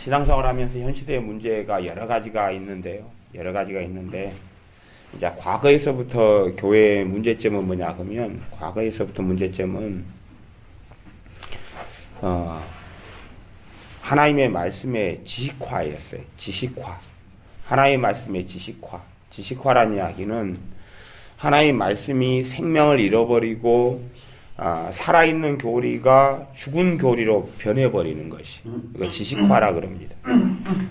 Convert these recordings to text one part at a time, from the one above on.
신앙생활 하면서 현 시대의 문제가 여러 가지가 있는데, 이제 과거에서부터 교회의 문제점은 뭐냐 하면, 과거에서부터 문제점은, 하나님의 말씀의 지식화였어요. 지식화. 하나님의 말씀의 지식화. 지식화라는 이야기는 하나님의 말씀이 생명을 잃어버리고 살아있는 교리가 죽은 교리로 변해버리는 것이 이거 지식화라 그럽니다.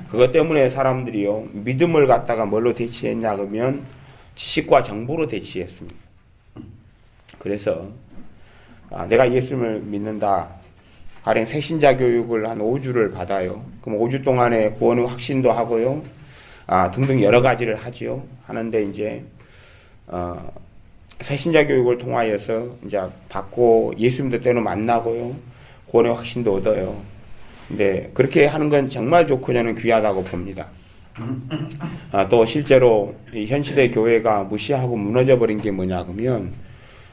그것 때문에 사람들이요 믿음을 갖다가 뭘로 대치했냐 그러면 지식과 정보로 대치했습니다. 그래서 내가 예수님을 믿는다. 가령 새신자 교육을 한 5주를 받아요. 그럼 5주 동안에 구원의 확신도 하고요. 등등 여러 가지를 하지요. 하는데 이제 새신자 교육을 통하여서 이제 받고 예수님도 때로 만나고요. 구원의 확신도 얻어요. 근데 그렇게 하는 건 정말 좋고 저는 귀하다고 봅니다. 또 실제로 현 시대 교회가 무시하고 무너져 버린 게 뭐냐 그러면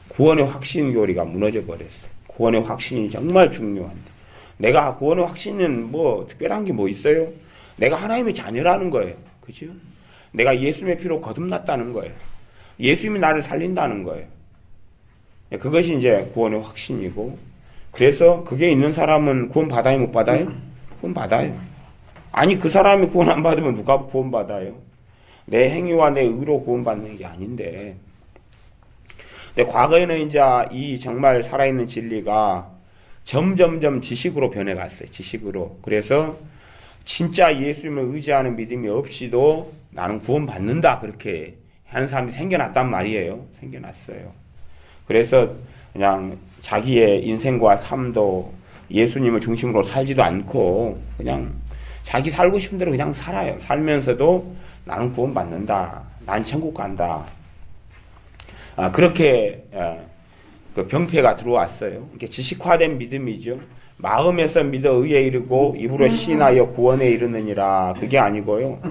구원의 확신 교리가 무너져 버렸어요. 구원의 확신이 정말 중요한데 내가 구원의 확신은 뭐 특별한 게 뭐 있어요? 내가 하나님의 자녀라는 거예요. 그죠? 내가 예수님의 피로 거듭났다는 거예요. 예수님이 나를 살린다는 거예요. 그것이 이제 구원의 확신이고 그래서 그게 있는 사람은 구원 받아요? 못 받아요? 구원 받아요. 아니 그 사람이 구원 안 받으면 누가 구원 받아요? 내 행위와 내 의로 구원 받는 게 아닌데 근데 과거에는 이제 이 정말 살아있는 진리가 점점점 지식으로 변해갔어요. 지식으로. 그래서 진짜 예수님을 의지하는 믿음이 없이도 나는 구원받는다. 그렇게 하는 사람이 생겨났단 말이에요. 생겨났어요. 그래서 그냥 자기의 인생과 삶도 예수님을 중심으로 살지도 않고 그냥 자기 살고 싶은 대로 그냥 살아요. 살면서도 나는 구원받는다. 난 천국 간다. 그렇게 그 병폐가 들어왔어요. 이게 지식화된 믿음이죠. 마음에서 믿어 의에 이르고 입으로 신하여 구원에 이르느니라. 그게 아니고요.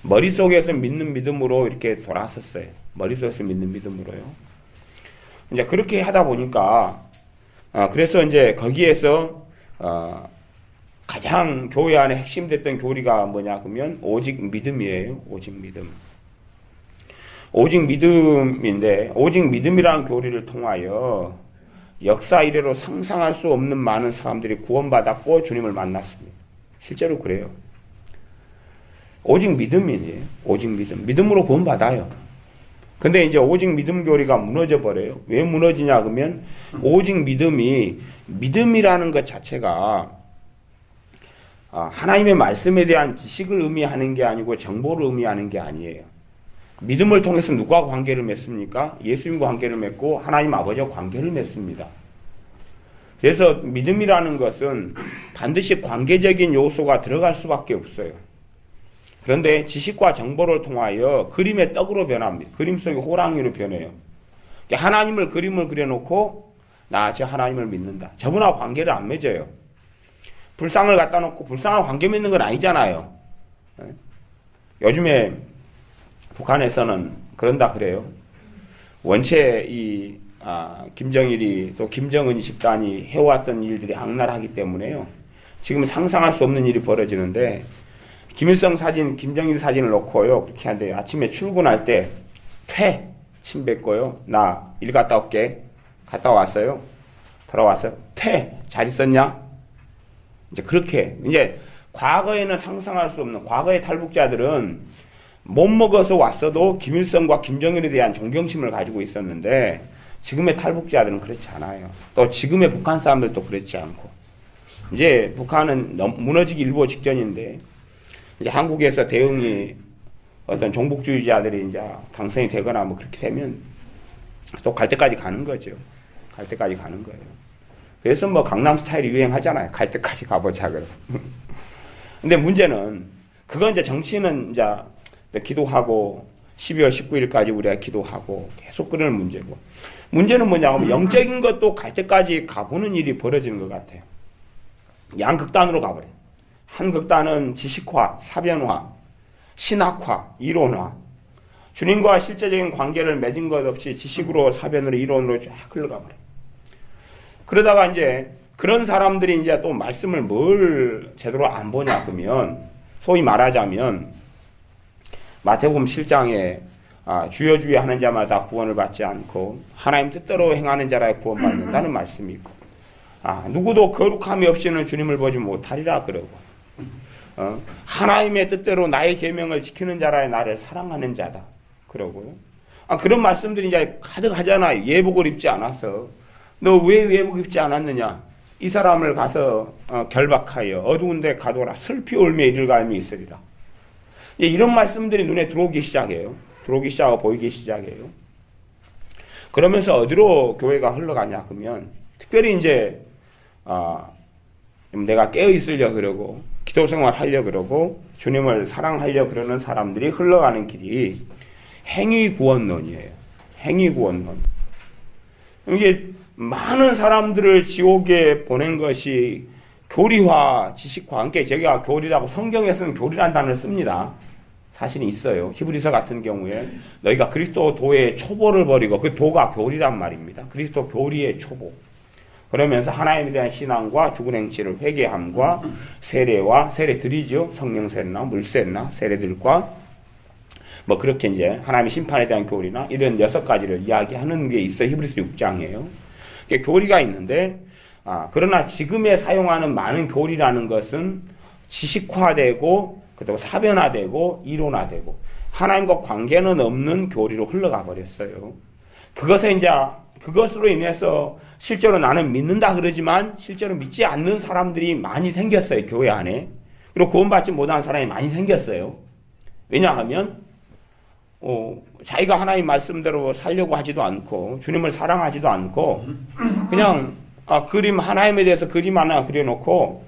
머릿속에서 믿는 믿음으로 이렇게 돌아섰어요. 머릿속에서 믿는 믿음으로요. 이제 그렇게 하다 보니까 그래서 이제 거기에서 가장 교회 안에 핵심됐던 교리가 뭐냐 그러면 오직 믿음이에요. 오직 믿음. 오직 믿음인데 오직 믿음이라는 교리를 통하여 역사 이래로 상상할 수 없는 많은 사람들이 구원받았고 주님을 만났습니다. 실제로 그래요. 오직 믿음이에요. 오직 믿음. 믿음으로 구원받아요. 근데 이제 오직 믿음 교리가 무너져 버려요. 왜 무너지냐 그러면 오직 믿음이라는 것 자체가 하나님의 말씀에 대한 지식을 의미하는 게 아니고 정보를 의미하는 게 아니에요. 믿음을 통해서 누구와 관계를 맺습니까? 예수님과 관계를 맺고 하나님 아버지와 관계를 맺습니다. 그래서 믿음이라는 것은 반드시 관계적인 요소가 들어갈 수밖에 없어요. 그런데 지식과 정보를 통하여 그림의 떡으로 변합니다. 그림 속의 호랑이로 변해요. 하나님을 그림을 그려놓고 나 저 하나님을 믿는다. 저분하고 관계를 안 맺어요. 불상을 갖다 놓고 불상하고 관계 맺는 건 아니잖아요. 요즘에 북한에서는 그런다 그래요. 원체 이 김정일이 또 김정은 집단이 해왔던 일들이 악랄하기 때문에요. 지금 상상할 수 없는 일이 벌어지는데 김일성 사진, 김정일 사진을 놓고요. 그렇게 하는데 아침에 출근할 때 침 뱉고요. 나 일 갔다 올게. 갔다 왔어요. 돌아왔어요. 잘 있었냐? 이제 그렇게 이제 과거에는 상상할 수 없는 과거의 탈북자들은 못 먹어서 왔어도 김일성과 김정일에 대한 존경심을 가지고 있었는데 지금의 탈북자들은 그렇지 않아요. 또 지금의 북한 사람들도 그렇지 않고 이제 북한은 무너지기 일보 직전인데 이제 한국에서 대응이 어떤 종북주의자들이 이제 당선이 되거나 뭐 그렇게 되면 또 갈 때까지 가는 거죠. 갈 때까지 가는 거예요. 그래서 뭐 강남 스타일이 유행하잖아요. 갈 때까지 가보자 그러. 근데 문제는 그건 이제 정치는 이제 기도하고 12월 19일까지 우리가 기도하고 계속 그러는 문제고 문제는 뭐냐면 영적인 것도 갈 때까지 가보는 일이 벌어지는 것 같아요. 양극단으로 가버려요. 한 극단은 지식화, 사변화, 신학화, 이론화 주님과 실제적인 관계를 맺은 것 없이 지식으로 사변으로 이론으로 쫙 흘러가버려요. 그러다가 이제 그런 사람들이 이제 또 말씀을 뭘 제대로 안 보냐 그러면 소위 말하자면 마태복음 7장에 주여 주여 하는 자마다 구원을 받지 않고 하나님 뜻대로 행하는 자라 구원받는다는 말씀이 있고 누구도 거룩함이 없이는 주님을 보지 못하리라 그러고 하나님의 뜻대로 나의 계명을 지키는 자라 나를 사랑하는 자다 그러고요. 그런 말씀들이 이제 가득하잖아요. 예복을 입지 않았어. 너 왜 예복 입지 않았느냐? 이 사람을 가서 결박하여 어두운 데 가둬라. 슬피 울며 이를 갈미 있으리라. 이런 말씀들이 눈에 들어오기 시작해요. 들어오기 시작하고 보이기 시작해요. 그러면서 어디로 교회가 흘러가냐 그러면 특별히 이제 내가 깨어 있으려 그러고 기도 생활 하려 그러고 주님을 사랑하려 그러는 사람들이 흘러가는 길이 행위구원론이에요. 행위구원론. 이게 많은 사람들을 지옥에 보낸 것이 교리화, 지식화. 그러니까 제가 교리라고 성경에서는 교리라는 단어를 씁니다. 사실은 있어요. 히브리서 같은 경우에 너희가 그리스도 도의 초보를 버리고 그 도가 교리란 말입니다. 그리스도 교리의 초보. 그러면서 하나님에 대한 신앙과 죽은 행실을 회개함과 세례와 세례들이죠. 성령 세례나 물 세례나 세례들과 뭐 그렇게 이제 하나님의 심판에 대한 교리나 이런 6가지를 이야기하는 게 있어요. 히브리서 6장이에요. 교리가 있는데 그러나 지금에 사용하는 많은 교리라는 것은 지식화되고 그리고 사변화되고 이론화되고 하나님과 관계는 없는 교리로 흘러가 버렸어요. 그것으로 인해서 실제로 나는 믿는다 그러지만 실제로 믿지 않는 사람들이 많이 생겼어요. 교회 안에. 그리고 구원받지 못한 사람이 많이 생겼어요. 왜냐하면 자기가 하나님 말씀대로 살려고 하지도 않고 주님을 사랑하지도 않고 그냥 그림 하나님에 대해서 그림 하나 그려놓고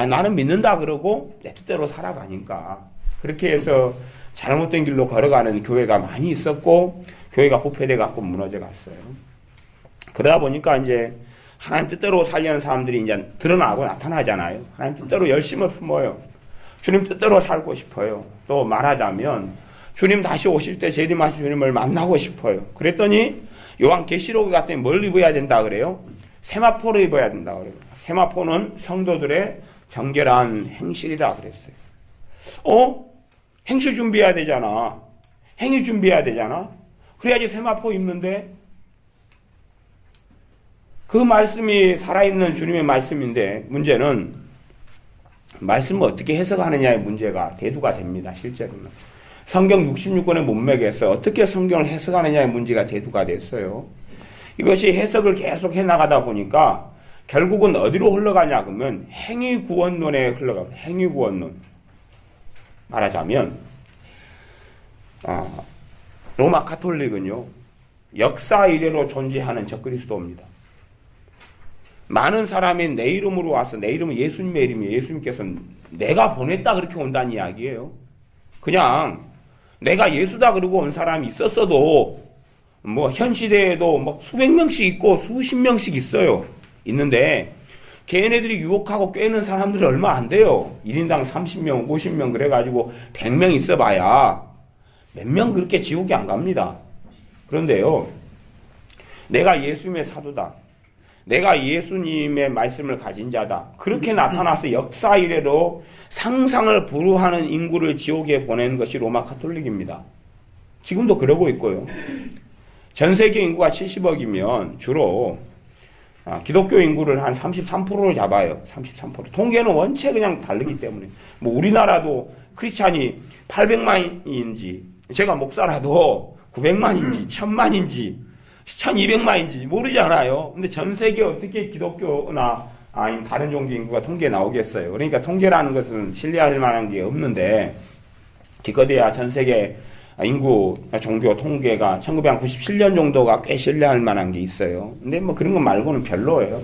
나는 믿는다 그러고 내 뜻대로 살아가니까 그렇게 해서 잘못된 길로 걸어가는 교회가 많이 있었고 교회가 부패돼 갖고 무너져 갔어요. 그러다 보니까 이제 하나님 뜻대로 살려는 사람들이 이제 드러나고 나타나잖아요. 하나님 뜻대로 열심을 품어요. 주님 뜻대로 살고 싶어요. 또 말하자면 주님 다시 오실 때 재림하신 주님을 만나고 싶어요. 그랬더니 요한계시록 같은 뭘 입어야 된다 그래요? 세마포를 입어야 된다 그래요. 세마포는 성도들의 정결한 행실이라 그랬어요. 행실 준비해야 되잖아. 행위 준비해야 되잖아. 그래야지 세마포 입는데 그 말씀이 살아있는 주님의 말씀인데 문제는 말씀을 어떻게 해석하느냐의 문제가 대두가 됩니다. 실제로는. 성경 66권의 문맥에서 어떻게 성경을 해석하느냐의 문제가 대두가 됐어요. 이것이 해석을 계속 해나가다 보니까 결국은 어디로 흘러가냐 그러면 행위구원론에 흘러가요. 행위구원론. 말하자면 로마 가톨릭은요. 역사 이래로 존재하는 적그리스도입니다. 많은 사람이 내 이름으로 와서 내 이름은 예수님의 이름이에요. 예수님께서는 내가 보냈다 그렇게 온다는 이야기예요. 그냥 내가 예수다 그러고 온 사람이 있었어도 뭐 현 시대에도 막 수백 명씩 있고 수십 명씩 있어요. 있는데 걔네들이 유혹하고 꿰는 사람들이 얼마 안 돼요. 1인당 30명, 50명 그래가지고 100명 있어봐야 몇 명 그렇게 지옥에 안 갑니다. 그런데요. 내가 예수님의 사도다. 내가 예수님의 말씀을 가진 자다. 그렇게 나타나서 역사 이래로 상상을 불허하는 인구를 지옥에 보낸 것이 로마 가톨릭입니다. 지금도 그러고 있고요. 전 세계 인구가 70억이면 주로 기독교 인구를 한 33%로 잡아요. 33%. 통계는 원체 그냥 다르기 때문에. 뭐 우리나라도 크리스찬이 800만인지 제가 목사라도 900만인지 1000만인지 1200만인지 모르잖아요. 근데 전 세계 어떻게 기독교나 아니면 다른 종교 인구가 통계에 나오겠어요. 그러니까 통계라는 것은 신뢰할 만한 게 없는데 기껏해야 전 세계 인구 종교 통계가 1997년 정도가 꽤 신뢰할 만한 게 있어요. 근데 뭐 그런 거 말고는 별로예요.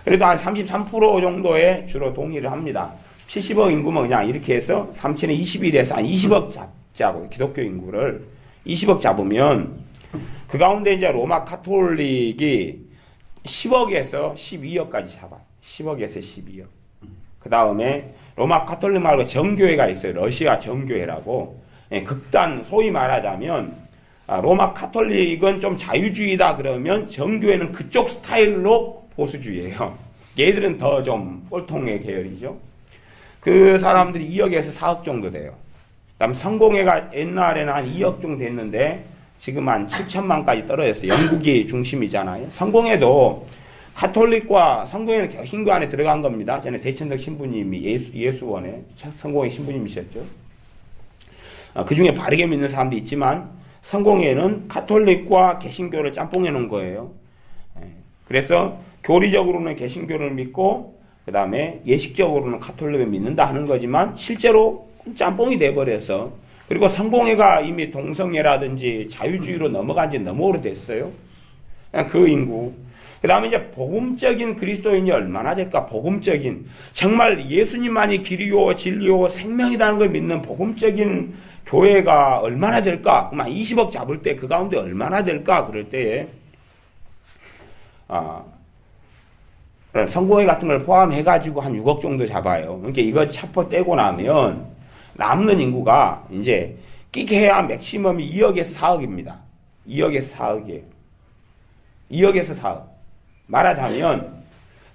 그래도 한 33% 정도에 주로 동의를 합니다. 70억 인구면 그냥 이렇게 해서 3천에 21에서 한 20억 잡자고 기독교 인구를 20억 잡으면 그 가운데 이제 로마 가톨릭이 10억에서 12억까지 잡아요. 10억에서 12억. 그 다음에 로마 가톨릭 말고 정교회가 있어요. 러시아 정교회라고. 극단, 소위 말하자면 로마 가톨릭은 좀 자유주의다 그러면 정교회는 그쪽 스타일로 보수주의예요. 얘들은 더 좀 꼴통의 계열이죠. 그 사람들이 2억에서 4억 정도 돼요. 그다음 성공회가 옛날에는 한 2억 정도 됐는데 지금 한 7천만까지 떨어졌어요. 영국이 중심이잖아요. 성공회도 가톨릭과 성공회는 개신교 안에 들어간 겁니다. 전에 대천덕 신부님이 예수원에 성공회 신부님이셨죠. 그 중에 바르게 믿는 사람도 있지만 성공회는 가톨릭과 개신교를 짬뽕해 놓은 거예요. 그래서 교리적으로는 개신교를 믿고 그 다음에 예식적으로는 가톨릭을 믿는다 하는 거지만 실제로 짬뽕이 돼버려서 그리고 성공회가 이미 동성애라든지 자유주의로 넘어간 지 너무 오래됐어요. 그 인구. 그 다음에 이제 복음적인 그리스도인이 얼마나 될까? 복음적인. 정말 예수님만이 길이요, 진리요, 생명이라는 걸 믿는 복음적인 교회가 얼마나 될까? 그럼 한 20억 잡을 때 그 가운데 얼마나 될까? 그럴 때에, 성공회 같은 걸 포함해가지고 한 6억 정도 잡아요. 그러니까 이거 차포 떼고 나면 남는 인구가 이제 끼게야 맥시멈이 2억에서 4억입니다. 2억에서 4억이에요. 2억에서 4억. 말하자면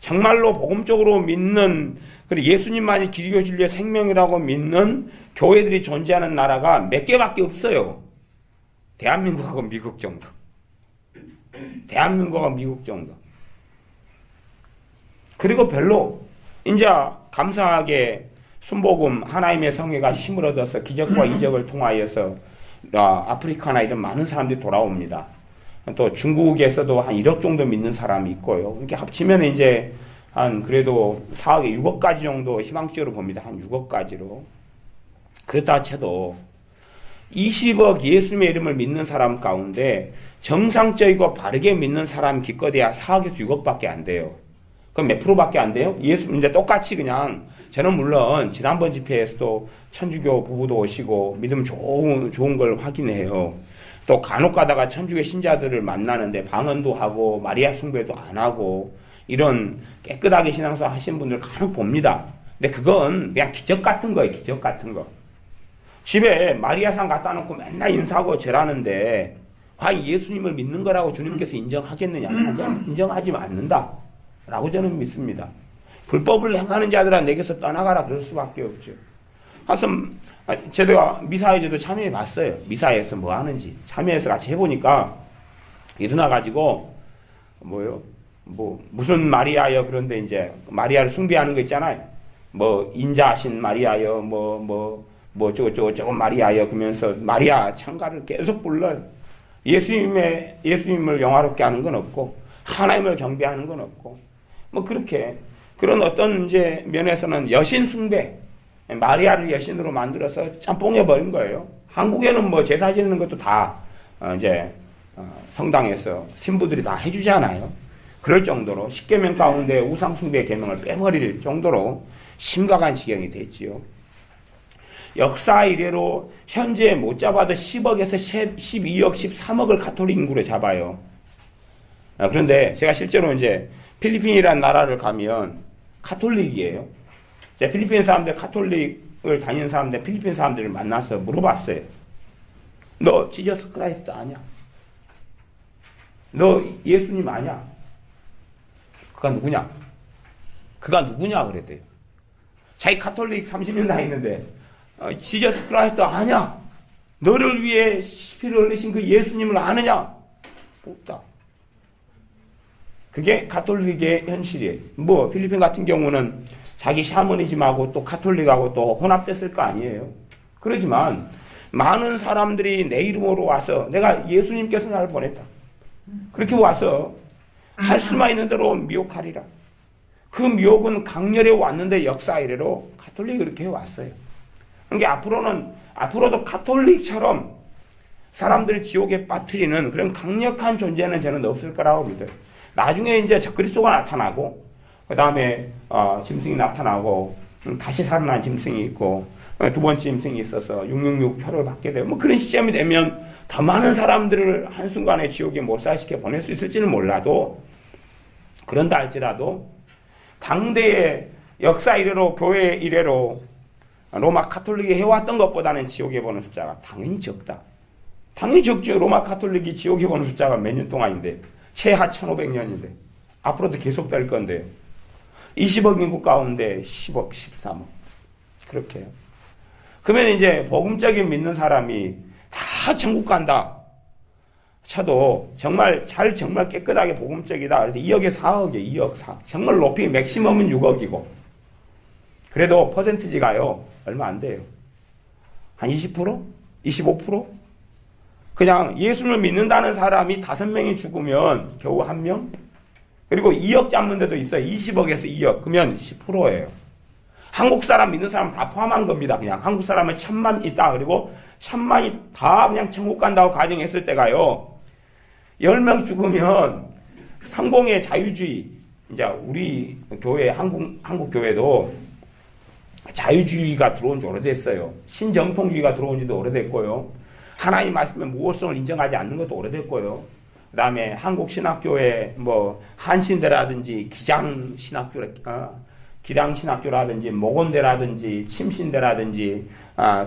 정말로 복음적으로 믿는 예수님만이 길이요 진리의 생명이라고 믿는 교회들이 존재하는 나라가 몇 개밖에 없어요. 대한민국하고 미국 정도. 대한민국하고 미국 정도. 그리고 별로 이제 감사하게 순복음 하나님의 성회가 힘을 얻어서 기적과 이적을 통하여서 아프리카나 이런 많은 사람들이 돌아옵니다. 또 중국에서도 한 1억 정도 믿는 사람이 있고요. 이렇게 합치면 이제 한 그래도 4억에 6억까지 정도 희망적으로 봅니다. 한 6억까지로. 그렇다 쳐도 20억 예수님의 이름을 믿는 사람 가운데 정상적이고 바르게 믿는 사람 기껏해야 4억에서 6억밖에 안 돼요. 그럼 몇 프로밖에 안 돼요? 예수 이제 똑같이 그냥 저는 물론 지난번 집회에서도 천주교 부부도 오시고 믿음 좋은 걸 확인해요. 또 간혹 가다가 천주교 신자들을 만나는데 방언도 하고 마리아 숭배도 안 하고 이런 깨끗하게 신앙생활 하시는 분들 간혹 봅니다. 근데 그건 그냥 기적 같은 거예요. 기적 같은 거. 집에 마리아상 갖다 놓고 맨날 인사하고 절하는데 과연 예수님을 믿는 거라고 주님께서 인정하겠느냐? 인정하지 않는다 라고 저는 믿습니다. 불법을 행하는 자들아 내게서 떠나가라 그럴 수밖에 없죠. 가서 제가 미사에 저도 참여해 봤어요. 미사에서 뭐 하는지 참여해서 같이 해보니까 일어나 가지고 무슨 마리아여 그런데 이제 마리아를 숭배하는 거 있잖아요. 뭐 인자하신 마리아여 저거 마리아여 그러면서 마리아 찬가를 계속 불러요. 예수님을 영화롭게 하는 건 없고 하나님을 경배하는 건 없고 뭐 그렇게 그런 어떤 이제 면에서는 여신 숭배 마리아를 여신으로 만들어서 짬뽕해 버린 거예요. 한국에는 뭐 제사 지내는 것도 다 이제 성당에서 신부들이 다 해주잖아요. 그럴 정도로 10계명 가운데 우상 숭배 계명을 빼버릴 정도로 심각한 지경이 됐지요. 역사 이래로 현재 못 잡아도 10억에서 12억, 13억을 가톨릭 인구로 잡아요. 그런데 제가 실제로 이제 필리핀이라는 나라를 가면 가톨릭이에요. 제가 필리핀 사람들 가톨릭을 다니는 사람들 필리핀 사람들을 만나서 물어봤어요. 너 지저스 크라이스트 아냐? 너 예수님 아냐? 그가 누구냐? 그가 누구냐 그랬대요. 자기 가톨릭 30년 다니는데 지저스 크라이스트 아냐? 너를 위해 피를 흘리신 그 예수님을 아느냐? 없다. 그게 가톨릭의 현실이에요. 뭐 필리핀 같은 경우는 자기 샤머니즘하고 또 가톨릭하고 또 혼합됐을 거 아니에요. 그러지만 많은 사람들이 내 이름으로 와서 내가 예수님께서 나를 보냈다. 그렇게 와서 할 수만 있는 대로 미혹하리라. 그 미혹은 강렬해 왔는데 역사 이래로 가톨릭이 그렇게 해왔어요. 그러니까 앞으로도 가톨릭처럼 사람들을 지옥에 빠뜨리는 그런 강력한 존재는 저는 없을 거라고 믿어요. 나중에 이제 적그리스도가 나타나고 그 다음에 짐승이 나타나고 다시 살아난 짐승이 있고 두 번째 짐승이 있어서 666 표를 받게 되고 뭐 그런 시점이 되면 더 많은 사람들을 한순간에 지옥에 몰살시켜 보낼 수 있을지는 몰라도 그런다 할지라도 당대의 역사 이래로 교회 이래로 로마 가톨릭이 해왔던 것보다는 지옥에 보는 숫자가 당연히 적다. 당연히 적죠. 로마 가톨릭이 지옥에 보는 숫자가 몇 년 동안인데 최하 1500년인데 앞으로도 계속될 건데요. 20억 인구 가운데 10억, 13억. 그렇게. 그러면 이제 복음적인 믿는 사람이 다 천국 간다 쳐도 정말 정말 깨끗하게 복음적이다. 그래서 2억에 4억이에요. 2억, 4억. 정말 높이 맥시멈은 6억이고. 그래도 퍼센티지가요. 얼마 안 돼요. 한 20%? 25%? 그냥 예수를 믿는다는 사람이 5명이 죽으면 겨우 1명? 그리고 2억 잡는 데도 있어요. 20억에서 2억. 그러면 10%예요. 한국 사람 믿는 사람 다 포함한 겁니다. 그냥 한국 사람은 1000만 있다. 그리고 1000만이 다 그냥 천국 간다고 가정했을 때가요. 10명 죽으면 성공의 자유주의. 이제 우리 교회, 한국 교회도 자유주의가 들어온 지 오래됐어요. 신정통주의가 들어온 지도 오래됐고요. 하나님 말씀의 무호성을 인정하지 않는 것도 오래됐고요. 그 다음에 한국 신학교에 뭐 한신대라든지 기장신학교라든지 목원대라든지 침신대라든지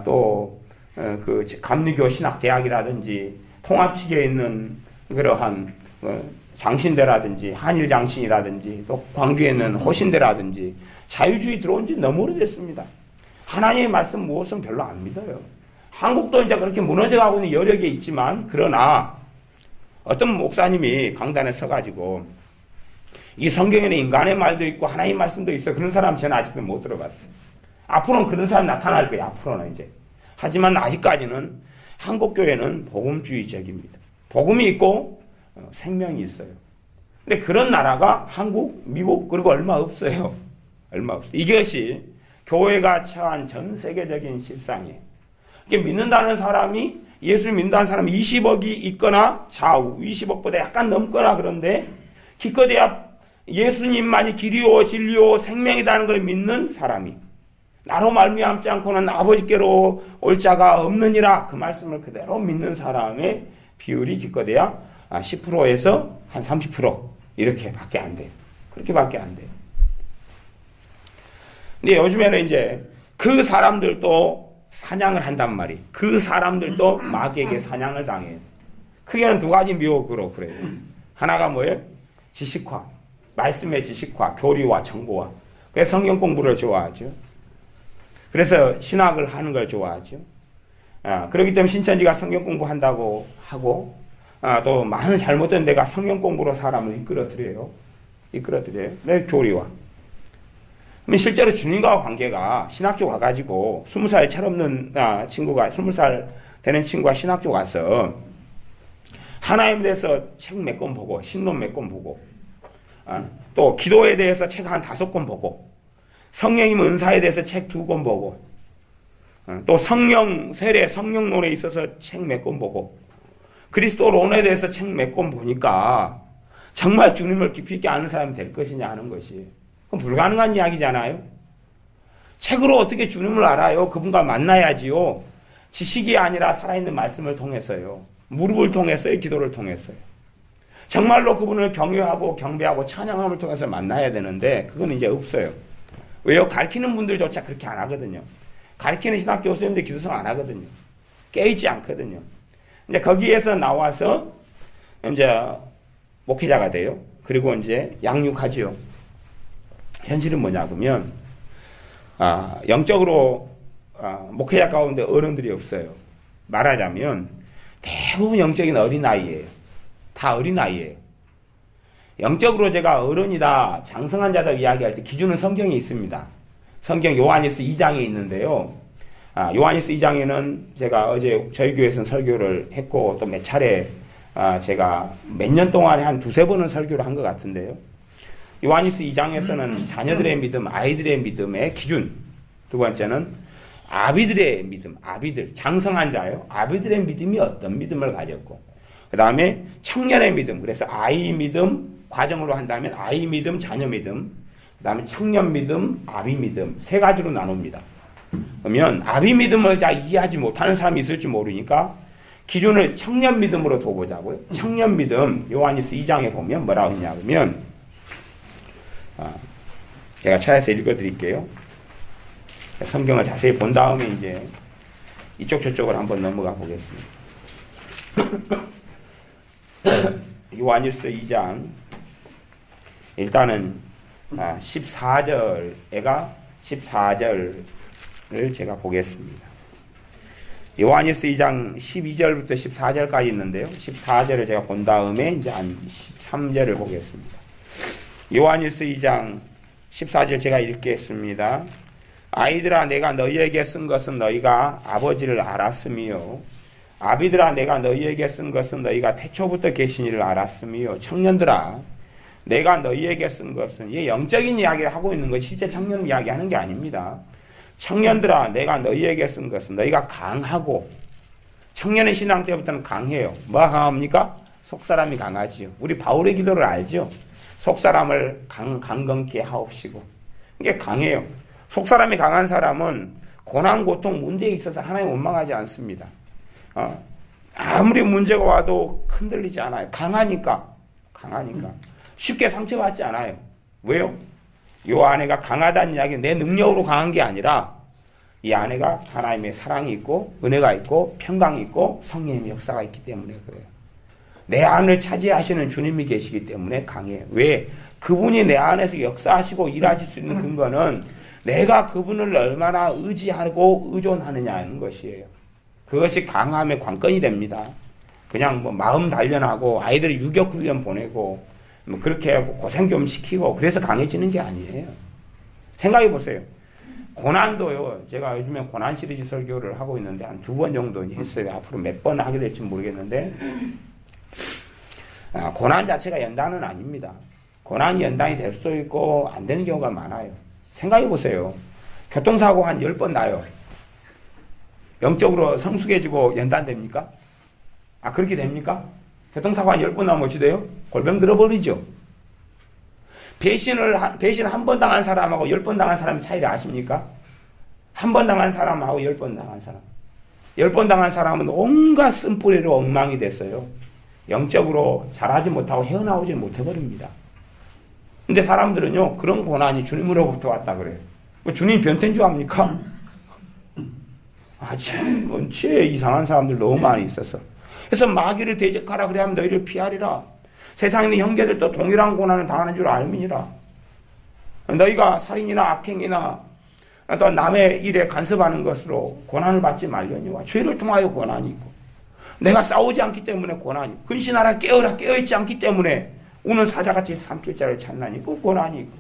또 그 감리교 신학대학이라든지 통합 측에 있는 그러한 장신대라든지 한일장신이라든지 또 광주에 있는 호신대라든지 자유주의 들어온 지 너무 오래됐습니다. 하나님의 말씀 무호성 별로 안 믿어요. 한국도 이제 그렇게 무너져가고 있는 여력이 있지만 그러나 어떤 목사님이 강단에 서가지고 이 성경에는 인간의 말도 있고 하나님의 말씀도 있어. 그런 사람 저는 아직도 못 들어봤어요. 앞으로는 그런 사람이 나타날 거예요. 앞으로는 이제. 하지만 아직까지는 한국교회는 복음주의적입니다. 복음이 있고 생명이 있어요. 근데 그런 나라가 한국, 미국 그리고 얼마 없어요. 얼마 없어요. 이것이 교회가 처한 전 세계적인 실상이에요. 이게 믿는다는 사람이 예수를 믿는다는 사람이 20억이 있거나 좌우 20억보다 약간 넘거나 그런데 기껏해야 예수님만이 길이요 진리요 생명이라는 걸 믿는 사람이 나로 말미암지 않고는 아버지께로 올 자가 없느니라 그 말씀을 그대로 믿는 사람의 비율이 기껏해야 10%에서 한 30% 이렇게밖에 안 돼요. 그렇게밖에 안 돼요. 근데 요즘에는 이제 그 사람들도 사냥을 한단 말이에요. 그 사람들도 마귀에게 사냥을 당해요. 크게는 두 가지 미혹으로 그래요. 하나가 뭐예요? 지식화, 말씀의 지식화, 교리와 정보화. 그래서 성경 공부를 좋아하죠. 그래서 신학을 하는 걸 좋아하죠. 그렇기 때문에 신천지가 성경 공부한다고 하고 또 많은 잘못된 데가 성경 공부로 사람을 이끌어들여요. 네, 교리화. 그러면 실제로 주님과 관계가 신학교 가가지고 20살 철없는 친구가 20살 되는 친구가 신학교 가서 하나님에 대해서 책 몇 권 보고 신론 몇 권 보고 또 기도에 대해서 책 한 5권 보고 성령님 은사에 대해서 책 2권 보고 또 성령 세례 성령론에 있어서 책 몇 권 보고 그리스도론에 대해서 책 몇 권 보니까 정말 주님을 깊이 있게 아는 사람이 될 것이냐 하는 것이 그건 불가능한 이야기잖아요. 책으로 어떻게 주님을 알아요? 그분과 만나야지요. 지식이 아니라 살아있는 말씀을 통해서요. 무릎을 통해서요. 기도를 통해서요. 정말로 그분을 경외하고 경배하고 찬양함을 통해서 만나야 되는데 그건 이제 없어요. 왜요? 가르치는 분들조차 그렇게 안 하거든요. 가르치는 신학 교수님들 기도성 안 하거든요. 깨있지 않거든요. 이제 거기에서 나와서 이제 목회자가 돼요. 그리고 이제 양육하지요. 현실은 뭐냐면 영적으로 목회자 가운데 어른들이 없어요. 말하자면 대부분 영적인 어린아이예요. 다 어린아이예요. 영적으로 제가 어른이다, 장성한 자다 이야기할 때 기준은 성경에 있습니다. 성경 요한일서 2장에 있는데요. 요한일서 2장에는 제가 어제 저희 교회에서 설교를 했고 또 몇 차례 제가 몇 년 동안에 한 2-3번은 설교를 한 것 같은데요. 요한일서 2장에서는 자녀들의 믿음, 아이들의 믿음의 기준. 두 번째는 아비들의 믿음, 아비들, 장성한 자요. 아비들의 믿음이 어떤 믿음을 가졌고. 그 다음에 청년의 믿음. 그래서 아이 믿음, 과정으로 한다면 아이 믿음, 자녀 믿음. 그 다음에 청년 믿음, 아비 믿음. 3가지로 나눕니다. 그러면 아비 믿음을 잘 이해하지 못하는 사람이 있을지 모르니까 기준을 청년 믿음으로 둬보자고요. 청년 믿음, 요한일서 2장에 보면 뭐라고 했냐 그러면 제가 찾아서 읽어드릴게요. 성경을 자세히 본 다음에 이제 이쪽 저쪽을 한번 넘어가 보겠습니다. 요한일서 2장 일단은 14절을 제가 보겠습니다. 요한일서 2장 12절부터 14절까지 있는데요. 14절을 제가 본 다음에 이제 한 13절을 보겠습니다. 요한일서 2장 14절 제가 읽겠습니다. 아이들아 내가 너희에게 쓴 것은 너희가 아버지를 알았으며 아비들아 내가 너희에게 쓴 것은 너희가 태초부터 계신 이를 알았으며 청년들아 내가 너희에게 쓴 것은 이 영적인 이야기를 하고 있는 것이 실제 청년 이야기하는 게 아닙니다. 청년들아 내가 너희에게 쓴 것은 너희가 강하고 청년의 신앙 때부터는 강해요. 뭐가 강합니까? 속사람이 강하지요. 우리 바울의 기도를 알죠. 속사람을 강건케 하옵시고 이게 강해요. 속사람이 강한 사람은 고난, 고통, 문제에 있어서 하나님 원망하지 않습니다. 아무리 문제가 와도 흔들리지 않아요. 강하니까. 쉽게 상처받지 않아요. 왜요? 이 아내가 강하다는 이야기는 내 능력으로 강한 게 아니라 이 아내가 하나님의 사랑이 있고 은혜가 있고 평강이 있고 성령의 역사가 있기 때문에 그래요. 내 안을 차지하시는 주님이 계시기 때문에 강해요. 왜? 그분이 내 안에서 역사하시고 일하실 수 있는 근거는 내가 그분을 얼마나 의지하고 의존하느냐는 것이에요. 그것이 강함의 관건이 됩니다. 그냥 뭐 마음 단련하고 아이들이 유격훈련 보내고 뭐 그렇게 하고 고생 좀 시키고 그래서 강해지는 게 아니에요. 생각해 보세요. 고난도요. 제가 요즘에 고난 시리즈 설교를 하고 있는데 한 2번 정도 했어요. 앞으로 몇 번 하게 될지 모르겠는데 고난 자체가 연단은 아닙니다. 고난이 연단이 될 수도 있고 안 되는 경우가 많아요. 생각해 보세요. 교통사고 한 10번 나요. 영적으로 성숙해지고 연단됩니까? 그렇게 됩니까? 교통사고 한 10번 나면 어찌 돼요? 골병 들어버리죠. 배신 한 번 당한 사람하고 10번 당한 사람의 차이를 아십니까? 한 번 당한 사람하고 10번 당한 사람. 10번 당한 사람은 온갖 쓴뿌리로 엉망이 됐어요. 영적으로 잘하지 못하고 헤어나오지 못해버립니다. 근데 사람들은요, 그런 고난이 주님으로부터 왔다 그래요. 뭐 주님 변태인 줄 압니까? 참, 원체 이상한 사람들 너무 많이 있어서. 그래서 마귀를 대적하라 그래 하면 너희를 피하리라. 세상에 있는 형제들도 동일한 고난을 당하는 줄 알미니라. 너희가 살인이나 악행이나 또 남의 일에 간섭하는 것으로 고난을 받지 말려니와 죄를 통하여 고난이 있고 내가 싸우지 않기 때문에 고난이 있고 근신하라 깨어라 깨어있지 않기 때문에 우는 사자같이 삼킬 자를 찾나니 그 고난이 있고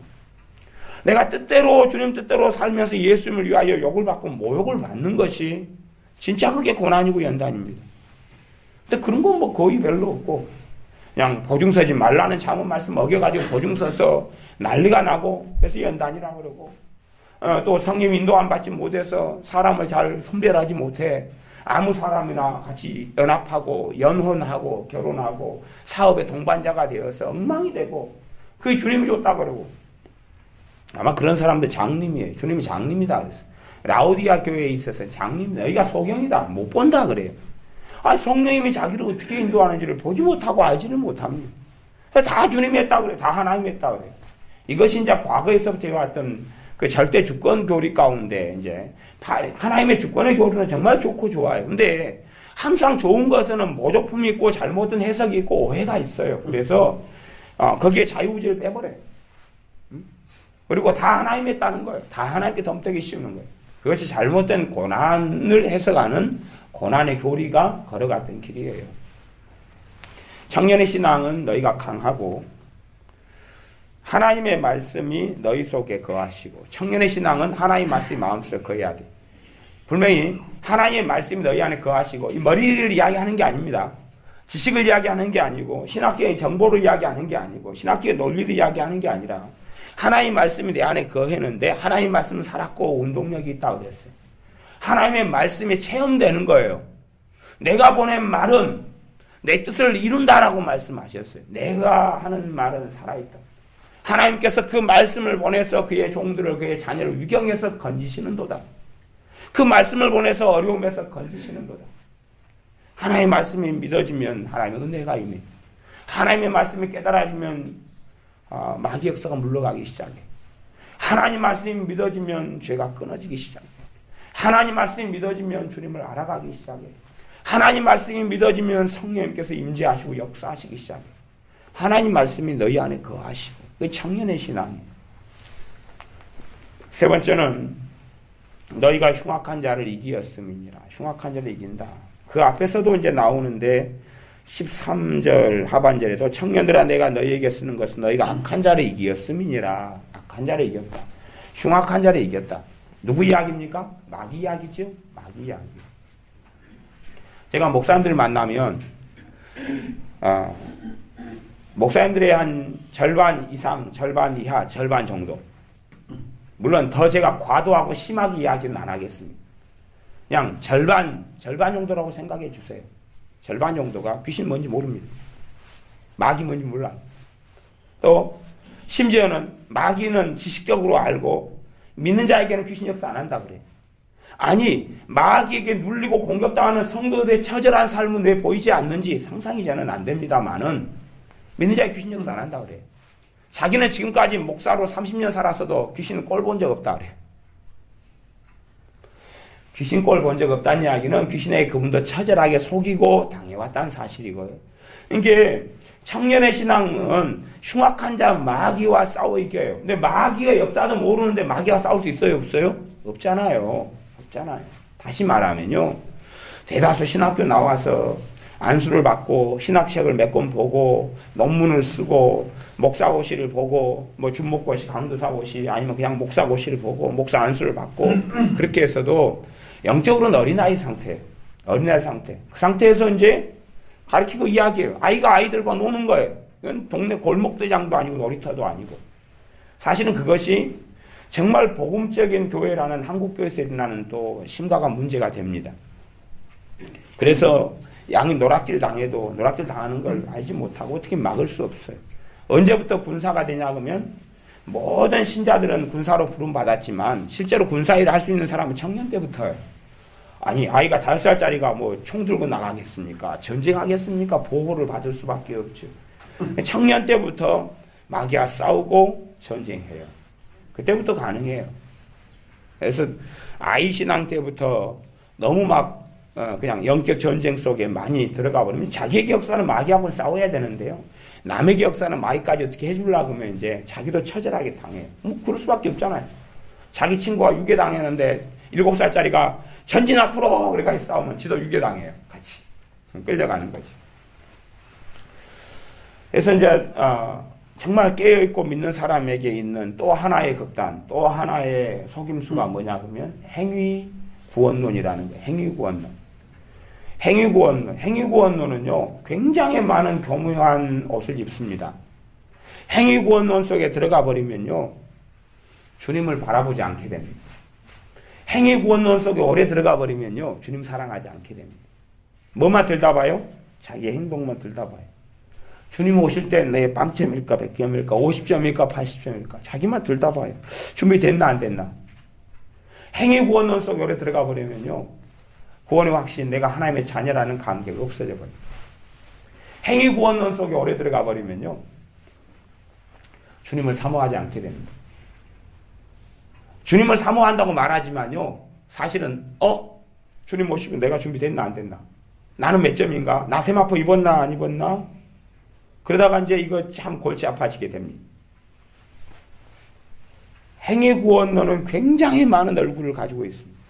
내가 뜻대로 주님 뜻대로 살면서 예수님을 위하여 욕을 받고 모욕을 받는 것이 진짜 그게 고난이고 연단입니다. 근데 그런 건 뭐 거의 별로 없고 그냥 보증 서지 말라는 장원 말씀 어겨가지고 보증 서서 난리가 나고 그래서 연단이라고 그러고 또 성령 인도 안 받지 못해서 사람을 잘 선별하지 못해 아무 사람이나 같이 연합하고 연혼하고 결혼하고 사업의 동반자가 되어서 엉망이 되고 그게 주님이 줬다 그러고 아마 그런 사람들 장님이에요. 주님이 장님이다 그랬어요. 라오디아 교회에 있어서 장님 너희가 소경이다 못 본다 그래요. 성령님이 자기를 어떻게 인도하는지를 보지 못하고 알지를 못합니다. 다 주님이 했다 그래요. 다 하나님이 했다 그래요. 이것이 이제 과거에서부터 해왔던 그 절대 주권 교리 가운데 이제 하나님의 주권의 교리는 정말 좋고 좋아요. 근데 항상 좋은 것에는 모조품이 있고 잘못된 해석이 있고 오해가 있어요. 그래서 거기에 자유의지를 빼버려요. 그리고 다 하나님이 했다는 거예요. 다 하나님께 덤태기 씌우는 거예요. 그것이 잘못된 고난을 해석하는 고난의 교리가 걸어갔던 길이에요. 청년의 신앙은 너희가 강하고 하나님의 말씀이 너희 속에 거하시고 청년의 신앙은 하나님의 말씀이 마음속에 거해야 돼. 분명히 하나님의 말씀이 너희 안에 거하시고 이 머리를 이야기하는 게 아닙니다. 지식을 이야기하는 게 아니고 신학계의 정보를 이야기하는 게 아니고 신학계의 논리를 이야기하는 게 아니라 하나님의 말씀이 내 안에 거했는데 하나님의 말씀은 살았고 운동력이 있다고 그랬어요. 하나님의 말씀이 체험되는 거예요. 내가 보낸 말은 내 뜻을 이룬다라고 말씀하셨어요. 내가 하는 말은 살아있다. 하나님께서 그 말씀을 보내서 그의 종들을 그의 자녀를 위경에서 건지시는도다. 그 말씀을 보내서 어려움에서 건지시는도다. 하나님의 말씀이 믿어지면 하나님의 은혜가 임해. 하나님의 말씀이 깨달아지면 마귀 역사가 물러가기 시작해. 하나님 말씀이 믿어지면 죄가 끊어지기 시작해. 하나님 말씀이 믿어지면 주님을 알아가기 시작해. 하나님 말씀이 믿어지면 성령님께서 임재하시고 역사하시기 시작해. 하나님 말씀이 너희 안에 거하시고 그게 청년의 신앙이에요. 세 번째는 너희가 흉악한 자를 이기었음이니라. 흉악한 자를 이긴다. 그 앞에서도 이제 나오는데 13절 하반절에도 청년들아 내가 너희에게 쓰는 것은 너희가 악한 자를 이기었음이니라. 악한 자를 이겼다. 흉악한 자를 이겼다. 누구 이야기입니까? 마귀 이야기죠. 마귀 이야기. 제가 목사님들 만나면 목사님들의 한 절반 이상, 절반 이하, 절반 정도. 물론 더 제가 과도하고 심하게 이야기는 안 하겠습니다. 그냥 절반 정도라고 생각해 주세요. 절반 정도가 귀신 뭔지 모릅니다. 마귀 뭔지 몰라요. 또 심지어는 마귀는 지식적으로 알고 믿는 자에게는 귀신 역사 안 한다 그래요. 아니 마귀에게 눌리고 공격당하는 성도들의 처절한 삶은 왜 보이지 않는지 상상이 저는 안 됩니다만은 믿는 자에게 귀신 역사 안 한다 그래요. 자기는 지금까지 목사로 30년 살았어도 귀신은 꼴 본 적 없다 그래요. 귀신 꼴 본 적 없다는 이야기는 귀신에게 그분도 처절하게 속이고 당해왔다는 사실이고요. 이게 청년의 신앙은 흉악한 자 마귀와 싸워 이겨요. 근데 마귀의 역사도 모르는데 마귀와 싸울 수 있어요? 없어요? 없잖아요. 없잖아요. 다시 말하면요. 대다수 신학교 나와서 안수를 받고 신학책을 몇 권 보고 논문을 쓰고 목사고시를 보고 뭐 준목고시 강도사고시 아니면 그냥 목사고시를 보고 목사 안수를 받고 그렇게 해서도 영적으로는 어린아이 상태. 어린아이 상태. 그 상태에서 이제 가르치고 이야기해요. 아이가 아이들과 노는 거예요. 이건 동네 골목대장도 아니고 놀이터도 아니고. 사실은 그것이 정말 복음적인 교회라는 한국교회에서 일어나는 또 심각한 문제가 됩니다. 그래서 양이 노락질 당해도 노락질 당하는 걸 알지 못하고 어떻게 막을 수 없어요. 언제부터 군사가 되냐 그러면 모든 신자들은 군사로 부름받았지만 실제로 군사일을 할 수 있는 사람은 청년 때부터예요. 아니 아이가 5살짜리가 뭐 총 들고 나가겠습니까? 전쟁하겠습니까? 보호를 받을 수밖에 없죠. 청년 때부터 마귀와 싸우고 전쟁해요. 그때부터 가능해요. 그래서 아이 신앙 때부터 너무 막 그냥 영적 전쟁 속에 많이 들어가 버리면 자기의 역사는 마귀하고 싸워야 되는데요. 남의 역사는 마귀까지 어떻게 해주려고 하면 이제 자기도 처절하게 당해요. 뭐 그럴 수밖에 없잖아요. 자기 친구가 유괴당했는데 7살짜리가 전진 앞으로 그래가 싸우면 지도 유괴당해요. 같이 끌려가는 거죠. 그래서 이제 정말 깨어있고 믿는 사람에게 있는 또 하나의 극단, 또 하나의 속임수가 뭐냐 그러면 행위구원론이라는 거예요. 행위구원론. 행위구원론은요, 굉장히 많은 교묘한 옷을 입습니다. 행위구원론 속에 들어가 버리면요, 주님을 바라보지 않게 됩니다. 행위구원론 속에 오래 들어가 버리면요, 주님 사랑하지 않게 됩니다. 뭐만 들다봐요? 자기의 행동만 들다봐요. 주님 오실 때 내 빵점일까, 100점일까, 50점일까, 80점일까, 자기만 들다봐요. 준비됐나, 안 됐나? 행위구원론 속에 오래 들어가 버리면요, 구원의 확신, 내가 하나님의 자녀라는 감격이 없어져 버립니다. 행위구원론 속에 오래 들어가 버리면요, 주님을 사모하지 않게 됩니다. 주님을 사모한다고 말하지만요, 사실은 주님 오시면 내가 준비됐나 안 됐나? 나는 몇 점인가? 나 세마포 입었나 안 입었나? 그러다가 이제 이거 참 골치 아파지게 됩니다. 행위구원론은 굉장히 많은 얼굴을 가지고 있습니다.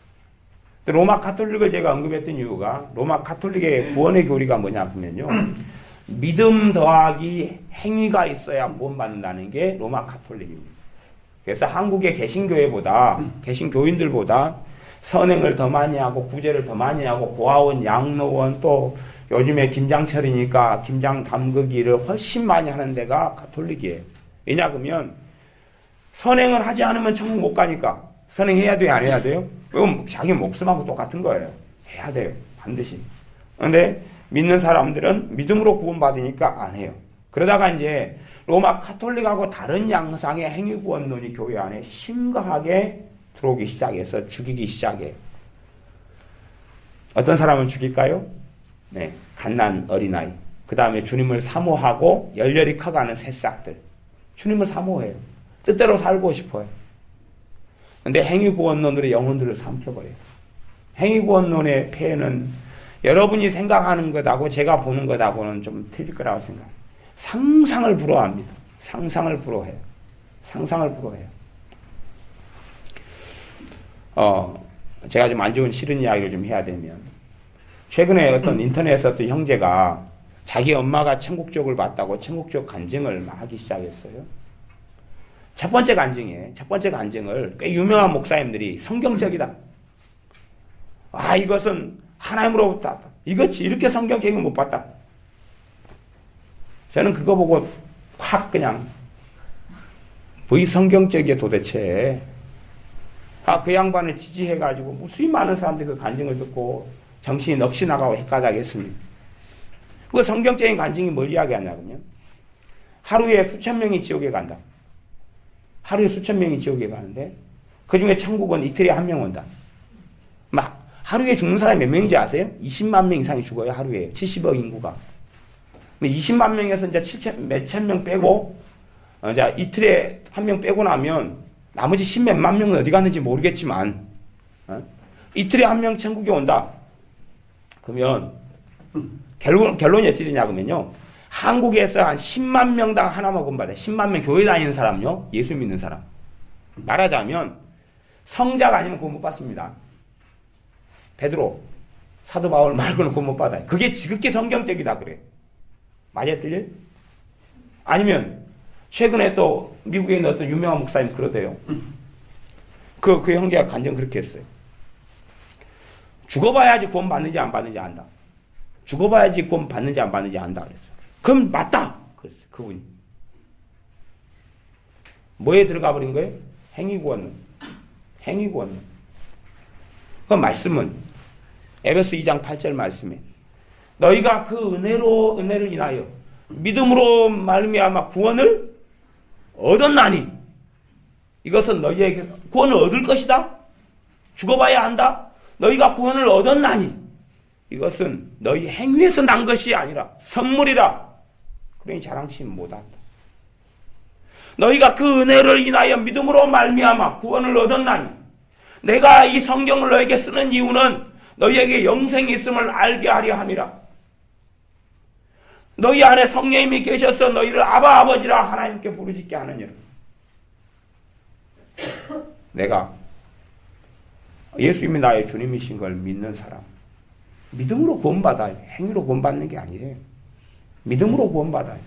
로마 가톨릭을 제가 언급했던 이유가 로마 가톨릭의 구원의 교리가 뭐냐 그러면요, 믿음 더하기 행위가 있어야 구원받는다는 게 로마 가톨릭입니다. 그래서 한국의 개신교회보다 개신교인들보다 선행을 더 많이 하고 구제를 더 많이 하고 고아원, 양로원 또 요즘에 김장철이니까 김장 담그기를 훨씬 많이 하는 데가 가톨릭이에요. 왜냐 그러면 선행을 하지 않으면 천국 못 가니까. 선행해야 돼요? 안 해야 돼요? 이건 자기 목숨하고 똑같은 거예요. 해야 돼요. 반드시. 그런데 믿는 사람들은 믿음으로 구원받으니까 안 해요. 그러다가 이제 로마 가톨릭하고 다른 양상의 행위구원론이 교회 안에 심각하게 들어오기 시작해서 죽이기 시작해요. 어떤 사람은 죽일까요? 네, 갓난 어린아이. 그 다음에 주님을 사모하고 열렬히 커가는 새싹들. 주님을 사모해요. 뜻대로 살고 싶어요. 근데 행위구원론으로 영혼들을 삼켜버려요. 행위구원론의 폐해는 여러분이 생각하는 것하고 제가 보는 것하고는 좀 틀릴 거라고 생각해요. 상상을 불허합니다. 상상을 불허해요. 상상을 불허해요. 제가 좀 안 좋은 싫은 이야기를 좀 해야 되면, 최근에 어떤 인터넷에 어떤 형제가 자기 엄마가 천국족을 봤다고 천국족 간증을 막 하기 시작했어요. 첫 번째 간증을 꽤 유명한 목사님들이 성경적이다. 이것은 하나님으로부터 왔다. 이렇게 성경적인 거 못 봤다. 저는 그거 보고 확 그냥, 이 성경적이게 도대체. 그 양반을 지지해가지고 무수히 많은 사람들이 그 간증을 듣고 정신이 넋이 나가고 헷갈하겠습니다. 그 성경적인 간증이 뭘 이야기하냐면요. 하루에 수천 명이 지옥에 간다. 하루에 수천 명이 지옥에 가는데 그 중에 천국은 이틀에 한 명 온다. 막 하루에 죽는 사람이 몇 명인지 아세요? 20만 명 이상이 죽어요. 하루에 70억 인구가. 20만 명에서 이제 몇천 명 빼고 이제 이틀에 한 명 빼고 나면 나머지 10몇만 명은 어디 갔는지 모르겠지만 이틀에 한 명 천국에 온다. 그러면 결론이 어찌 되냐 그러면요. 한국에서 한 10만 명당 하나만 구원받아요. 10만 명 교회 다니는 사람요. 예수 믿는 사람. 말하자면 성자가 아니면 구원 못 받습니다. 베드로, 사도 바울 말고는 구원 못 받아요. 그게 지극히 성경적이다 그래. 맞아요, 틀려요? 아니면 최근에 또 미국에 있는 어떤 유명한 목사님 그러대요. 그 형제가 간증 그렇게 했어요. 죽어봐야지 구원 받는지 안 받는지 안다. 죽어봐야지 구원 받는지 안 받는지 안다 그랬어요. 그럼 맞다 그랬어요. 그분이. 뭐에 들어가 버린 거예요? 행위구원. 그 말씀은 에베소 2장 8절 말씀에 너희가 그 은혜를 인하여 믿음으로 말미암아 구원을 얻었나니 이것은 너희에게 구원을 얻을 것이다. 죽어봐야 한다. 너희가 구원을 얻었나니 이것은 너희 행위에서 난 것이 아니라 선물이라. 그러니 자랑심 못한다. 너희가 그 은혜를 인하여 믿음으로 말미암아 구원을 얻었나니 내가 이 성경을 너에게 쓰는 이유는 너희에게 영생이 있음을 알게 하려 함이라. 너희 안에 성령님이 계셔서 너희를 아바 아버지라 하나님께 부르짖게 하느니라. 내가 예수님이 나의 주님이신 걸 믿는 사람, 믿음으로 구원받아요. 행위로 구원받는 게 아니에요. 믿음으로 구원받아요.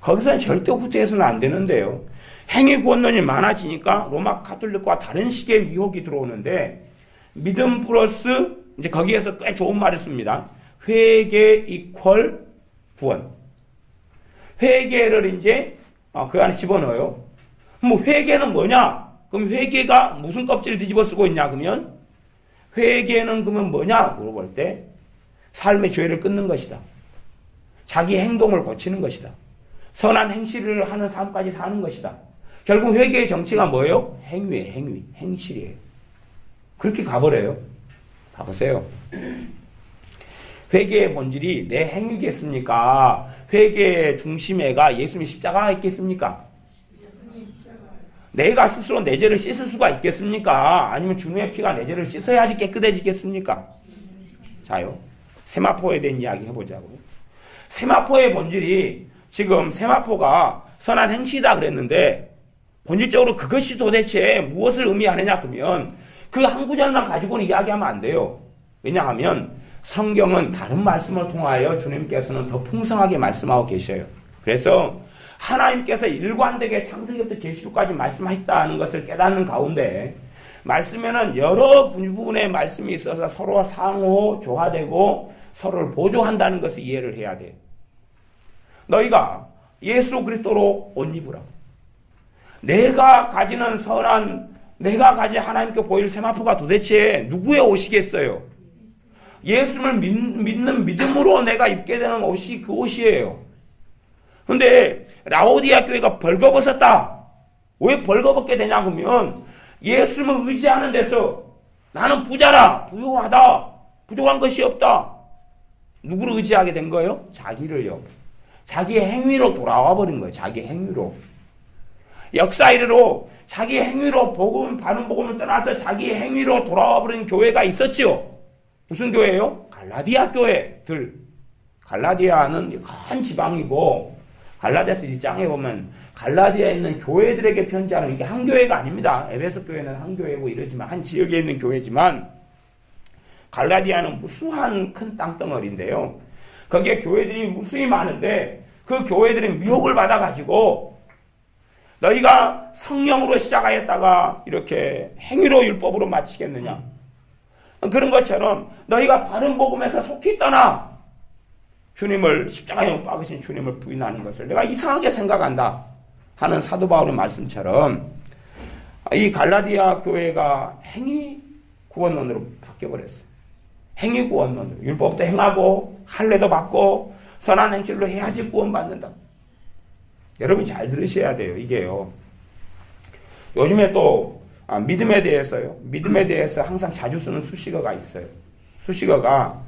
거기서는 절대 후퇴해서는 안 되는데요. 행위 구원론이 많아지니까 로마 가톨릭과 다른 식의 유혹이 들어오는데 믿음 플러스 이제 거기에서 꽤 좋은 말을 씁니다. 회개 이퀄 구원. 회개를 이제 그 안에 집어넣어요. 뭐 회개는 뭐냐? 그럼 회개가 무슨 껍질을 뒤집어 쓰고 있냐? 그러면 회개는 그러면 뭐냐? 물어볼 때 삶의 죄를 끊는 것이다. 자기 행동을 고치는 것이다. 선한 행실을 하는 삶까지 사는 것이다. 결국 회개의 정치가 뭐예요? 행위예요. 행실이에요. 그렇게 가버려요. 봐보세요. 회개의 본질이 내 행위겠습니까? 회개의 중심에가 예수님의 십자가가 있겠습니까? 내가 스스로 내 죄를 씻을 수가 있겠습니까? 아니면 주님의 피가 내 죄를 씻어야지 깨끗해지겠습니까? 자요. 세마포에 대한 이야기 해보자고요. 세마포의 본질이 지금 세마포가 선한 행실이다 그랬는데 본질적으로 그것이 도대체 무엇을 의미하느냐 그러면 그 한 구절만 가지고는 이야기하면 안 돼요. 왜냐하면 성경은 다른 말씀을 통하여 주님께서는 더 풍성하게 말씀하고 계셔요. 그래서 하나님께서 일관되게 창세기부터 계시록까지 말씀하셨다는 것을 깨닫는 가운데 말씀에는 여러 부분의 말씀이 있어서 서로 상호 조화되고 서로를 보조한다는 것을 이해를 해야 돼요. 너희가 예수 그리스도로 옷 입으라. 내가 가지는 내가 가진 하나님께 보일 세마포가 도대체 누구의 옷이겠어요? 예수를 믿는 믿음으로 내가 입게 되는 옷이 그 옷이에요. 근데 라오디아 교회가 벌거벗었다. 왜 벌거벗게 되냐 그러면 예수님을 의지하는 데서 나는 부자라, 부유하다, 부족한 것이 없다. 누구를 의지하게 된 거예요? 자기를요. 자기의 행위로 돌아와 버린 거예요. 자기 행위로. 역사 이래로 자기 행위로 받은 복음을 떠나서 자기 행위로 돌아와 버린 교회가 있었지요. 무슨 교회예요? 갈라디아 교회들. 갈라디아는 큰 지방이고 갈라디아서 1장에 보면 갈라디아에 있는 교회들에게 편지하는, 이게 한 교회가 아닙니다. 에베소 교회는 한 교회고 이러지만, 한 지역에 있는 교회지만, 갈라디아는 무수한 큰 땅덩어리인데요. 거기에 교회들이 무수히 많은데, 그 교회들이 미혹을 받아가지고, 너희가 성령으로 시작하였다가 이렇게 행위로 율법으로 마치겠느냐. 그런 것처럼 너희가 바른 복음에서 속히 떠나 주님을, 십자가에 못 박으신 주님을 부인하는 것을 내가 이상하게 생각한다 하는 사도 바울의 말씀처럼, 이 갈라디아 교회가 행위 구원론으로 바뀌어버렸어요. 행위 구원론으로. 율법도 행하고 할례도 받고 선한 행실로 해야지 구원받는다. 여러분이 잘 들으셔야 돼요. 이게요. 요즘에 또 믿음에 대해서 항상 자주 쓰는 수식어가 있어요. 수식어가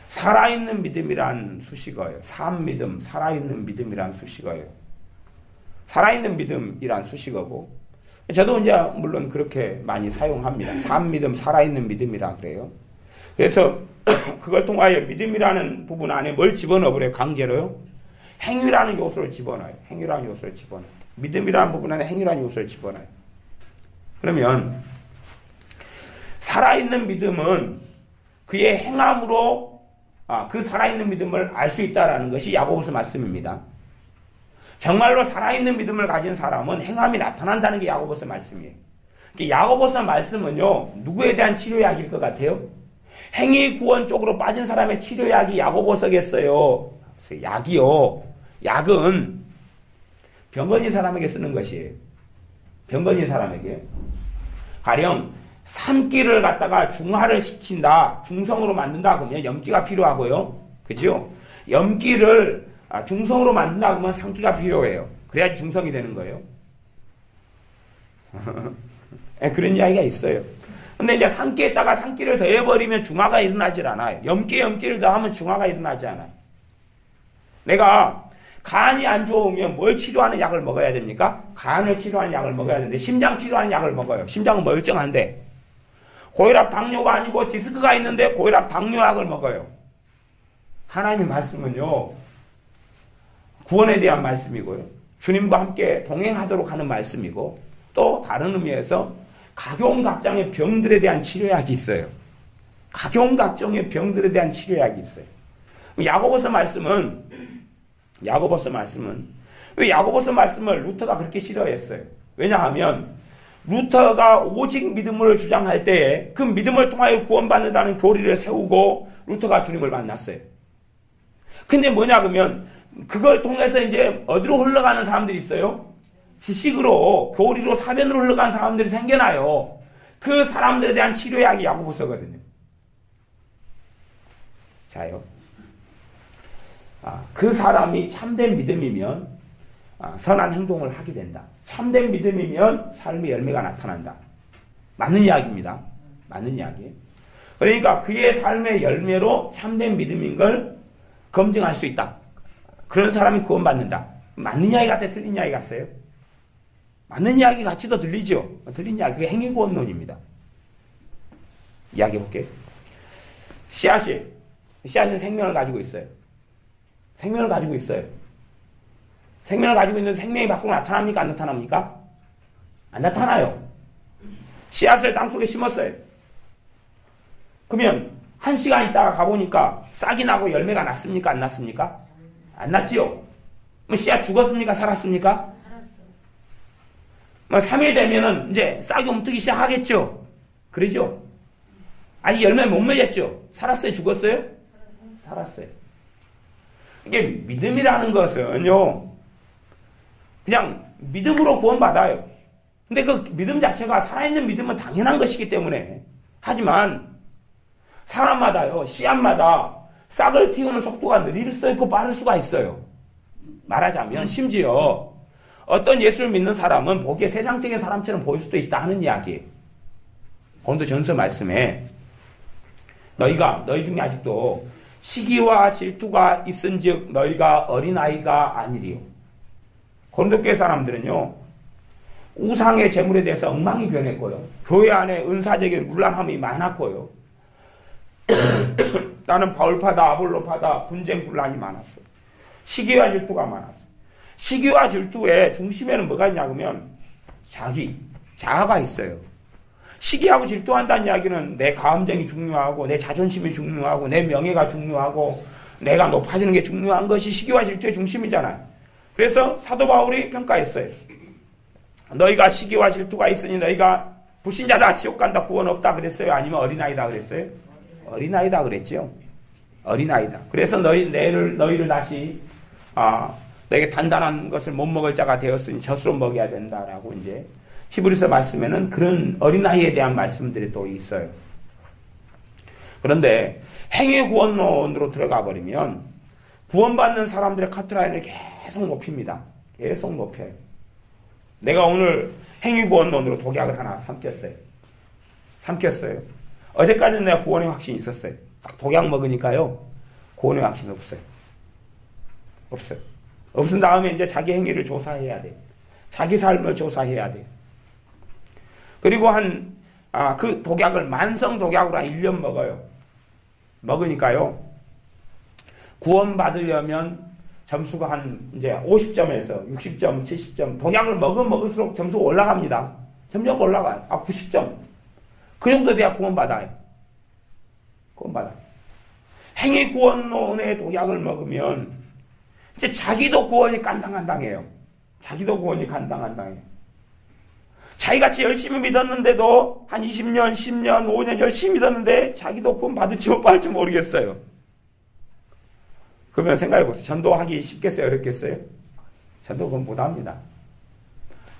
살아있는 믿음이란 수식어예요. 삶믿음, 살아있는 믿음이란 수식어예요. 살아있는 믿음이란 수식어고, 저도 이제 물론 그렇게 많이 사용합니다. 삶믿음, 살아있는 믿음이라 그래요. 그래서 그걸 통하여 믿음이라는 부분 안에 뭘 집어넣어버려요? 강제로요? 행위라는 요소를 집어넣어요. 행위라는 요소를 집어넣어요. 믿음이라는 부분 안에 행위라는 요소를 집어넣어요. 그러면 살아있는 믿음은 그의 행함으로 그 살아있는 믿음을 알 수 있다는 것이 야고보서 말씀입니다. 정말로 살아있는 믿음을 가진 사람은 행함이 나타난다는 게 야고보서 말씀이에요. 야고보서 말씀은요, 누구에 대한 치료약일 것 같아요? 행위 구원 쪽으로 빠진 사람의 치료약이 야고보서겠어요. 약이요. 약은 병건인 사람에게 쓰는 것이에요. 병건인 사람에게. 가령 삼기를 갖다가 중화를 시킨다, 중성으로 만든다 그러면 염기가 필요하고요. 그죠? 염기를 중성으로 만든다 그러면 삼기가 필요해요. 그래야지 중성이 되는 거예요. 그런 이야기가 있어요. 근데 이제 삼기에다가 삼기를 더해버리면 중화가 일어나질 않아요. 염기를 더하면 중화가 일어나지 않아요. 내가 간이 안 좋으면 뭘 치료하는 약을 먹어야 됩니까? 간을 치료하는 약을 먹어야 되는데, 심장 치료하는 약을 먹어요. 심장은 멀쩡한데. 고혈압 당뇨가 아니고 디스크가 있는데 고혈압 당뇨약을 먹어요. 하나님의 말씀은요, 구원에 대한 말씀이고요, 주님과 함께 동행하도록 하는 말씀이고, 또 다른 의미에서 각용각장의 병들에 대한 치료약이 있어요. 각용각종의 병들에 대한 치료약이 있어요. 야고보서 말씀은 왜 야고보서 말씀을 루터가 그렇게 싫어했어요? 왜냐하면 루터가 오직 믿음을 주장할 때에 그 믿음을 통하여 구원받는다는 교리를 세우고 루터가 주님을 만났어요. 근데 뭐냐 그러면 그걸 통해서 이제 어디로 흘러가는 사람들이 있어요? 지식으로, 교리로, 사변으로 흘러가는 사람들이 생겨나요. 그 사람들에 대한 치료약이 야고보서거든요. 자요. 그 사람이 참된 믿음이면 선한 행동을 하게 된다. 참된 믿음이면 삶의 열매가 나타난다. 맞는 이야기입니다. 맞는 이야기. 그러니까 그의 삶의 열매로 참된 믿음인 걸 검증할 수 있다. 그런 사람이 구원받는다. 맞는 이야기 같아요? 틀린 이야기 같아요? 맞는 이야기 같이 더 들리죠? 틀린 이야기. 그게 행위구원론입니다. 이야기해 볼게요. 씨앗은 생명을 가지고 있어요. 생명을 가지고 있어요. 생명을 가지고 있는 생명이 밖으로 나타납니까? 안 나타납니까? 안 나타나요. 씨앗을 땅속에 심었어요. 그러면 1시간 있다가 가보니까 싹이 나고 열매가 났습니까? 안 났습니까? 안 났지요. 그럼 씨앗 죽었습니까? 살았습니까? 살았어. 3일 되면은 이제 싹이 움트기 시작하겠죠. 그러죠? 아직 열매 못 맺었죠. 살았어요? 죽었어요? 살았어요. 이게 믿음이라는 것은요, 그냥 믿음으로 구원받아요. 근데 그 믿음 자체가 살아있는 믿음은 당연한 것이기 때문에, 하지만 사람마다요, 씨앗마다 싹을 틔우는 속도가 느릴 수도 있고 빠를 수가 있어요. 말하자면 심지어 어떤 예수를 믿는 사람은 보기에 세상적인 사람처럼 보일 수도 있다 하는 이야기예요. 고린도전서 말씀에 너희 중에 아직도 시기와 질투가 있은즉 너희가 어린아이가 아니리요. 고린도교회 사람들은요, 우상의 재물에 대해서 엉망이 변했고요, 교회 안에 은사적인 문란함이 많았고요, 나는 바울파다 아볼로파다 분쟁 분란이 많았어요. 시기와 질투가 많았어요. 시기와 질투의 중심에는 뭐가 있냐 그러면 자아가 있어요. 시기하고 질투한다는 이야기는 내 감정이 중요하고 내 자존심이 중요하고 내 명예가 중요하고 내가 높아지는 게 중요한 것이 시기와 질투의 중심이잖아요. 그래서 사도 바울이 평가했어요. 너희가 시기와 질투가 있으니 너희가 불신자다, 지옥 간다, 구원 없다 그랬어요? 아니면 어린아이다 그랬어요? 어린아이다 그랬죠. 어린아이다. 그래서 너희를 다시 너에게 단단한 것을 못 먹을 자가 되었으니 젖으로 먹여야 된다라고 이제 히브리서 말씀에는 그런 어린아이에 대한 말씀들이 또 있어요. 그런데 행위 구원론으로 들어가 버리면 구원받는 사람들의 카트라인을 계속 높입니다. 계속 높여요. 내가 오늘 행위 구원론으로 독약을 하나 삼켰어요. 어제까지는 내가 구원의 확신이 있었어요. 딱 독약 먹으니까요. 구원의 확신이 없어요. 없은 다음에 이제 자기 행위를 조사해야 돼요. 자기 삶을 조사해야 돼요. 그리고 그 독약을 만성 독약으로 한 1년 먹어요. 먹으니까요. 구원받으려면 점수가 한 이제 50점에서 60점, 70점. 독약을 먹을수록 점수가 올라갑니다. 점점 올라가요. 90점. 그 정도 돼야 구원받아요. 행위 구원론의 독약을 먹으면 이제 자기도 구원이 간당간당해요. 자기같이 열심히 믿었는데도 한 20년, 10년, 5년 열심히 믿었는데 자기도 구원 받을지 못 받을지 모르겠어요. 그러면 생각해보세요. 전도하기 쉽겠어요? 어렵겠어요? 전도 그건 못합니다.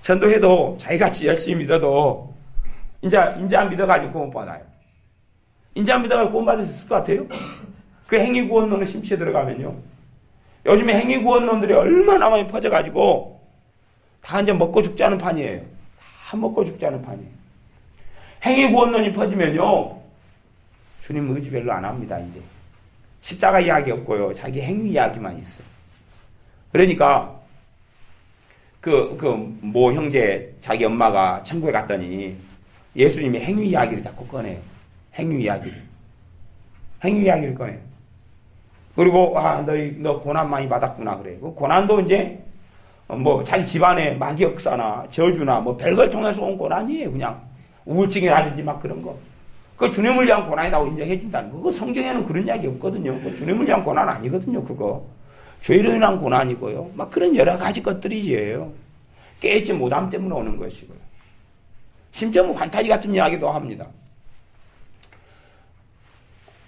전도해도 자기같이 열심히 믿어도 이제 안 믿어가지고 구원 받아요. 이제 안 믿어가지고 구원 받을 수 있을 것 같아요? 그 행위구원론에 심취해 들어가면요. 요즘에 행위구원론들이 얼마나 많이 퍼져가지고 다 이제 먹고 죽지 않은 판이에요. 행위구원론이 퍼지면요. 주님 의지 별로 안 합니다, 이제. 십자가 이야기 없고요. 자기 행위 이야기만 있어요. 그러니까, 모 형제, 자기 엄마가 천국에 갔더니 예수님이 행위 이야기를 자꾸 꺼내요. 행위 이야기를 꺼내요. 그리고, 너 고난 많이 받았구나, 그래. 그 고난도 이제, 자기 집안의 마귀역사나 저주나 별걸 통해서 온 고난이에요. 그냥 우울증이라든지 막 그런 거. 그 주님을 위한 고난이라고 인정해준다는 거. 그거 성경에는 그런 이야기 없거든요. 주님을 위한 고난 아니거든요. 그거 죄로 인한 고난이고요. 막 그런 여러 가지 것들이지요. 깨지 못함 때문에 오는 것이고요. 심지어 환타지 같은 이야기도 합니다.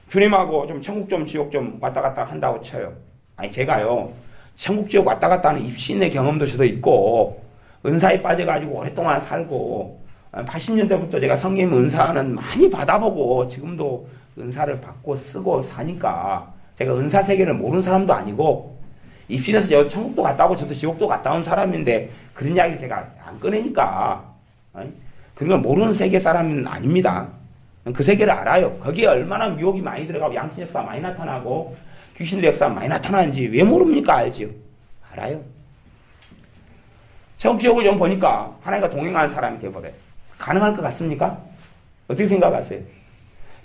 주님하고 좀 천국 좀 지옥 좀 왔다 갔다 한다고 쳐요. 아니 제가요. 천국 지옥 왔다 갔다 하는 입신의 경험도 저도 있고 은사에 빠져가지고 오랫동안 살고 80년대부터 제가 성령 은사는 많이 받아보고 지금도 은사를 받고 쓰고 사니까 제가 은사 세계를 모르는 사람도 아니고 입신에서 저 천국도 갔다 오고 저도 지옥도 갔다 온 사람인데 그런 이야기를 제가 안 꺼내니까 그런 걸 모르는 세계 사람은 아닙니다. 그 세계를 알아요. 거기에 얼마나 미혹이 많이 들어가고 양심 역사가 많이 나타나고 귀신들의 역사가 많이 나타나는지 왜 모릅니까? 알지요. 알아요. 천국 지옥을 좀 보니까 하나님과 동행하는 사람이 되어버려요. 가능할 것 같습니까? 어떻게 생각하세요?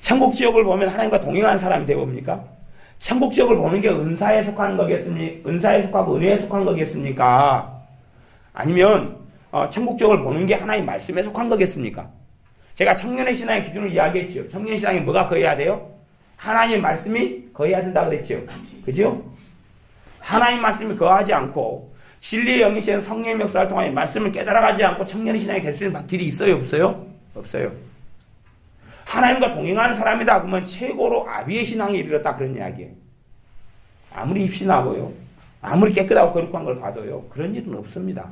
천국 지옥을 보면 하나님과 동행하는 사람이 되어봅니까? 천국 지옥을 보는 게 은사에 속하는 거겠습니까? 은사에 속하고 은혜에 속한 거겠습니까? 아니면 천국 지옥을 보는 게 하나님 말씀에 속한 거겠습니까? 제가 청년의 신앙의 기준을 이야기했죠. 청년의 신앙이 뭐가 거해야 돼요? 하나님 말씀이 거해야 된다 그랬죠. 그죠? 하나님 말씀이 거하지 않고 진리의 영이신 성령의 역사를 통하여 말씀을 깨달아가지 않고 청년의 신앙이 될 수 있는 길이 있어요? 없어요? 없어요. 하나님과 동행하는 사람이다 그러면 최고로 아비의 신앙에 이르렀다 그런 이야기예요. 아무리 입신하고요. 아무리 깨끗하고 거룩한 걸 봐도요. 그런 일은 없습니다.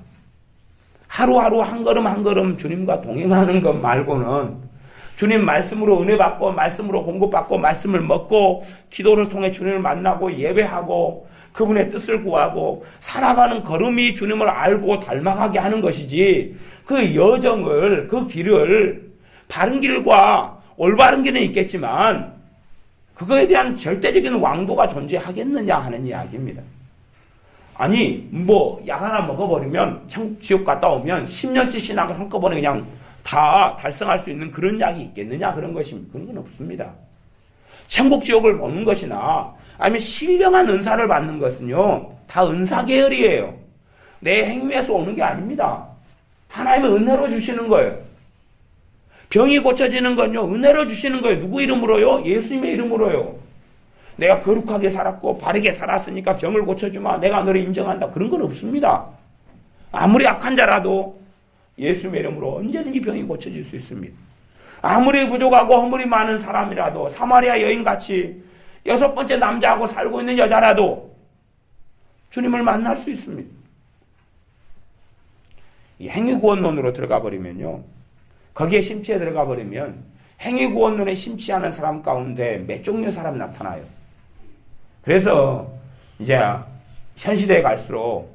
하루하루 한 걸음 한 걸음 주님과 동행하는 것 말고는 주님 말씀으로 은혜 받고 말씀으로 공급받고 말씀을 먹고 기도를 통해 주님을 만나고 예배하고 그분의 뜻을 구하고 살아가는 걸음이 주님을 알고 닮아가게 하는 것이지 그 여정을 그 길을 바른 길과 올바른 길은 있겠지만 그거에 대한 절대적인 왕도가 존재하겠느냐 하는 이야기입니다. 아니 약 하나 먹어버리면 천국 지옥 갔다 오면 10년치 신학을 한꺼번에 그냥 다 달성할 수 있는 그런 약이 있겠느냐 그런 것입니다. 그런 건 없습니다. 천국 지옥을 보는 것이나 아니면 신령한 은사를 받는 것은요 다 은사 계열이에요. 내 행위에서 오는 게 아닙니다. 하나님의 은혜로 주시는 거예요. 병이 고쳐지는 건요, 은혜로 주시는 거예요. 누구 이름으로요? 예수님의 이름으로요. 내가 거룩하게 살았고 바르게 살았으니까 병을 고쳐주마. 내가 너를 인정한다. 그런 건 없습니다. 아무리 악한 자라도 예수님의 이름으로 언제든지 병이 고쳐질 수 있습니다. 아무리 부족하고 허물이 많은 사람이라도, 사마리아 여인같이 6번째 남자하고 살고 있는 여자라도 주님을 만날 수 있습니다. 이 행위구원론으로 들어가 버리면요, 거기에 심취해 들어가 버리면 행위구원론에 심취하는 사람 가운데 몇 종류의 사람이 나타나요. 그래서 이제 현 시대에 갈수록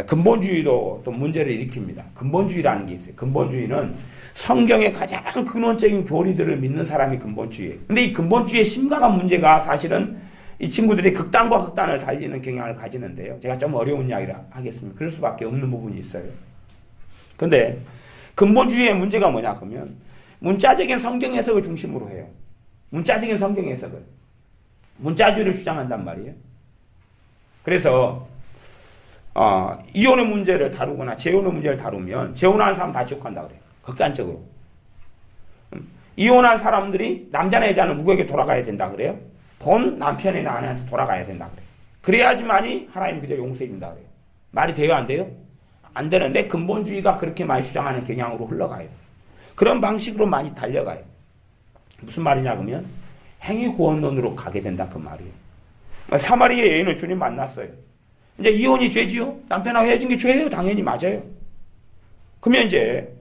근본주의도 또 문제를 일으킵니다. 근본주의라는 게 있어요. 근본주의는 성경의 가장 근원적인 교리들을 믿는 사람이 근본주의예요. 근데 이 근본주의의 심각한 문제가 사실은 이 친구들이 극단과 극단을 달리는 경향을 가지는데요. 제가 좀 어려운 이야기를 하겠습니다. 그럴 수밖에 없는 부분이 있어요. 근데 근본주의의 문제가 뭐냐 그러면 문자적인 성경 해석을 중심으로 해요. 문자적인 성경 해석을. 문자주의를 주장한단 말이에요. 그래서 이혼의 문제를 다루거나 재혼의 문제를 다루면 재혼한 사람 다 지옥한다 그래요. 극단적으로. 이혼한 사람들이 남자나 여자는 누구에게 돌아가야 된다 그래요? 본 남편이나 아내한테 돌아가야 된다 그래요. 그래야지만이 하나님 그저 용서해 준다 그래요. 말이 돼요, 안 돼요? 안 되는데 근본주의가 그렇게 많이 주장하는 경향으로 흘러가요. 그런 방식으로 많이 달려가요. 무슨 말이냐 그러면 행위구원론으로 가게 된다 그 말이에요. 사마리아 여인은 주님 만났어요. 이제 이혼이 죄지요? 남편하고 헤어진 게 죄예요? 당연히 맞아요. 그러면 이제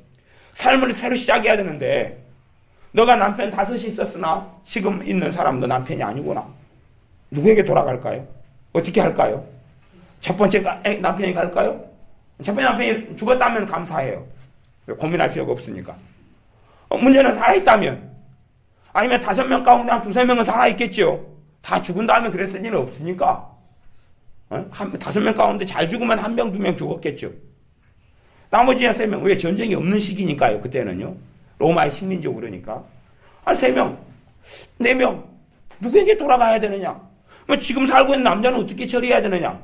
삶을 새로 시작해야 되는데 너가 남편 5이 있었으나 지금 있는 사람도 남편이 아니구나. 누구에게 돌아갈까요? 어떻게 할까요? 첫 번째 남편이 갈까요? 첫 번째 남편이 죽었다면 감사해요. 고민할 필요가 없으니까. 문제는 살아있다면, 아니면 5명 가운데 한 2-3명은 살아있겠죠. 다 죽은 다음에 그랬을 리는 없으니까. 5명 가운데 잘 죽으면 1명, 2명 죽었겠죠. 나머지 3명, 왜 전쟁이 없는 시기니까요, 그때는요. 로마의 식민지고 그러니까. 한 3명, 4명, 누구에게 돌아가야 되느냐? 지금 살고 있는 남자는 어떻게 처리해야 되느냐?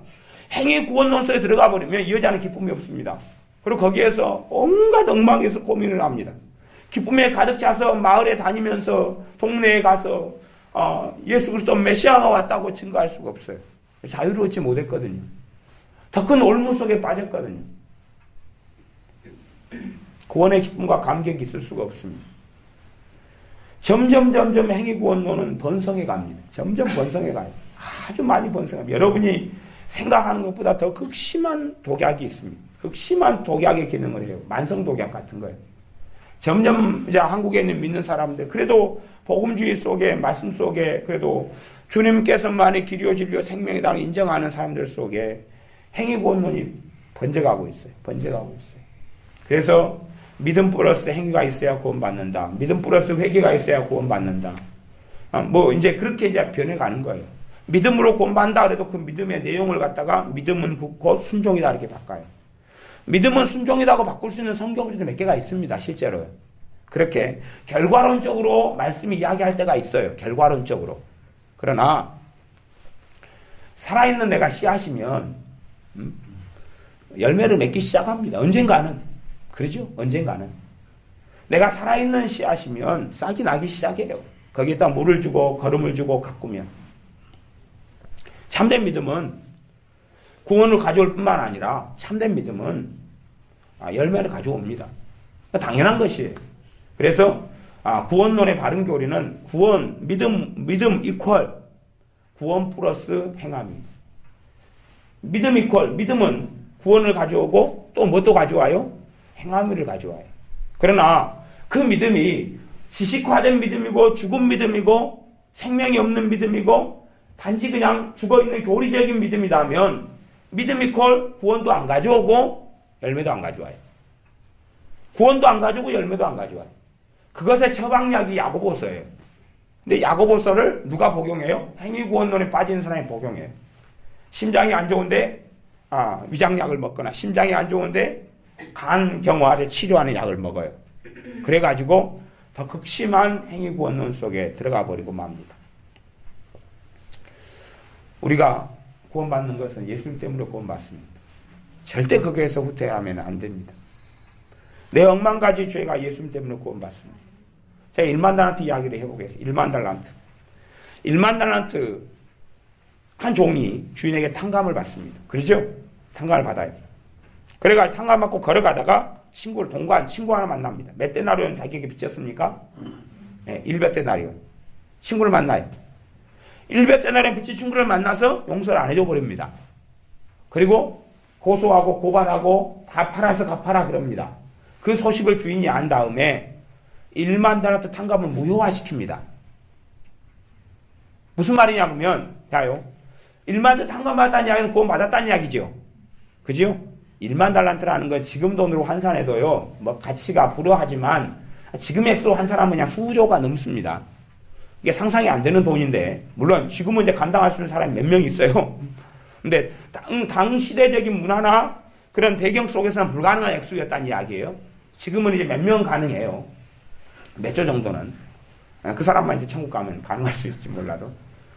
행위구원론서에 들어가 버리면 이 여자는 기쁨이 없습니다. 그리고 거기에서 온갖 엉망에서 고민을 합니다. 기쁨에 가득 차서 마을에 다니면서 동네에 가서 예수 그리스도 메시아가 왔다고 증거할 수가 없어요. 자유를 얻지 못했거든요. 더 큰 올무 속에 빠졌거든요. 구원의 기쁨과 감격이 있을 수가 없습니다. 점점 행위구원론은 번성해 갑니다. 점점 번성해 가요. 아주 많이 번성합니다. 여러분이 생각하는 것보다 더 극심한 독약이 있습니다. 극심한 독약의 기능을 해요. 만성독약 같은 거예요. 점점 이제 한국에 있는 믿는 사람들, 그래도 복음주의 속에, 말씀 속에, 그래도 주님께서만이 길이요 진리요 생명이라고 인정하는 사람들 속에 행위구원론이 번져가고 있어요. 번져가고 있어요. 그래서 믿음 플러스 행위가 있어야 구원받는다. 믿음 플러스 회개가 있어야 구원받는다. 이제 그렇게 이제 변해가는 거예요. 믿음으로 구원받는다 그래도 그 믿음의 내용을 갖다가 믿음은 곧 순종이다 이렇게 바꿔요. 믿음은 순종이라고 바꿀 수 있는 성경들도 몇 개가 있습니다. 실제로. 그렇게 결과론적으로 말씀이 이야기할 때가 있어요. 결과론적으로. 그러나 살아있는 내가 씨앗이면 열매를 맺기 시작합니다. 언젠가는. 그러죠? 언젠가는. 내가 살아있는 씨앗이면 싹이 나기 시작해요. 거기에다 물을 주고 걸음을 주고 가꾸면. 참된 믿음은 구원을 가져올 뿐만 아니라 참된 믿음은 열매를 가져옵니다. 당연한 것이에요. 그래서 구원론의 바른 교리는 구원, 믿음 이퀄 구원 플러스 행함입니다. 믿음 이퀄, 믿음은 구원을 가져오고 또 뭣도 가져와요? 행함을 가져와요. 그러나 그 믿음이 지식화된 믿음이고 죽은 믿음이고 생명이 없는 믿음이고 단지 그냥 죽어있는 교리적인 믿음이라면 믿음 이퀄 구원도 안 가져오고 열매도 안 가져와요. 구원도 안 가져오고 열매도 안 가져와요. 그것의 처방약이 야고보서예요. 근데 야고보서를 누가 복용해요? 행위구원론에 빠진 사람이 복용해요. 심장이 안 좋은데 위장약을 먹거나 심장이 안 좋은데 간경화를 치료하는 약을 먹어요. 그래가지고 더 극심한 행위구원론 속에 들어가 버리고 맙니다. 우리가 구원받는 것은 예수님 때문에 구원받습니다. 절대 거기에서 후퇴하면 안 됩니다. 내 억만 가지 죄가 예수님 때문에 구원받습니다. 제가 1만 달란트 이야기를 해보겠습니다. 1만 달란트. 1만 달란트 한 종이 주인에게 탕감을 받습니다. 그러죠? 탕감을 받아요. 그래가 탕감 받고 걸어가다가 동거한 친구 하나 만납니다. 몇 데나리온 자기에게 빚졌습니까? 네, 100데나리온. 친구를 만나요. 100데나리온 빚진 친구를 만나서 용서를 안 해줘 버립니다. 그리고 고소하고 고발하고 다 팔아서 갚아라 그럽니다. 그 소식을 주인이 안 다음에 1만 달란트 탕감을 무효화시킵니다. 무슨 말이냐면, 자요. 1만 달란트 탕감 받았다는 이야기는 구원 받았다는 이야기죠. 그죠? 1만 달란트라는 건 지금 돈으로 환산해도요, 뭐 가치가 불어하지만 지금 액수로 환산하면 그냥 수조가 넘습니다. 이게 상상이 안 되는 돈인데, 물론 지금은 이제 감당할 수 있는 사람이 몇 명 있어요. 근데 당 시대적인 문화나 그런 배경 속에서는 불가능한 액수였다는 이야기예요. 지금은 이제 몇 명 가능해요. 몇 조 정도는. 그 사람만 이제 천국 가면 가능할 수 있을지 몰라도.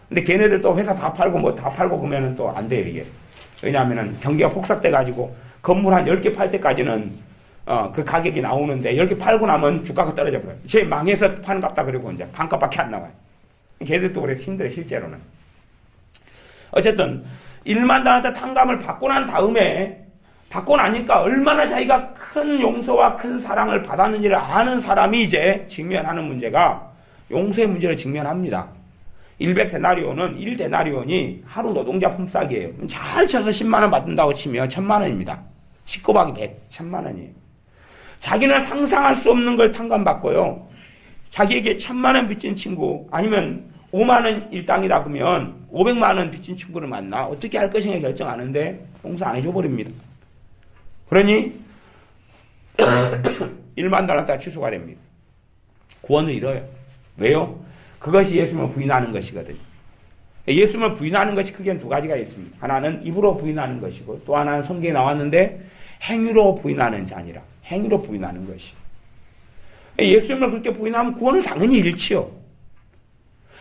근데 걔네들 또 회사 다 팔고 뭐 다 팔고 그러면은 또 안 돼요, 이게. 왜냐하면은 경기가 폭삭돼가지고 건물 한 10개 팔 때까지는 그 가격이 나오는데 10개 팔고 나면 주가가 떨어져 버려요. 제일 망해서 파는 값다 그러고 이제 반값밖에 안 나와요. 걔들도 그래서 힘들어요, 실제로는. 어쨌든 1만 달란트 탕감을 받고 난 다음에 받고 나니까 얼마나 자기가 큰 용서와 큰 사랑을 받았는지를 아는 사람이 이제 직면하는 문제가 용서의 문제를 직면합니다. 100데나리온은 1데나리온이 하루 노동자 품삯이에요. 잘 쳐서 10만 원 받는다고 치면 1000만 원입니다. 10 곱하기 100, 1000만 원이에요. 자기는 상상할 수 없는 걸 탕감받고요. 자기에게 1000만 원 빚진 친구, 아니면 5만 원 일당이다 그러면 500만 원 빚진 친구를 만나 어떻게 할 것인가 결정하는데 용서 안 해줘 버립니다. 그러니 1만 달란트가 취소가 됩니다. 구원을 잃어요. 왜요? 그것이 예수님을 부인하는 것이거든요. 예수님을 부인하는 것이 크게 두 가지가 있습니다. 하나는 입으로 부인하는 것이고 또 하나는 성경에 나왔는데 행위로 부인하는 자니라. 행위로 부인하는 것이. 예수님을 그렇게 부인하면 구원을 당연히 잃지요.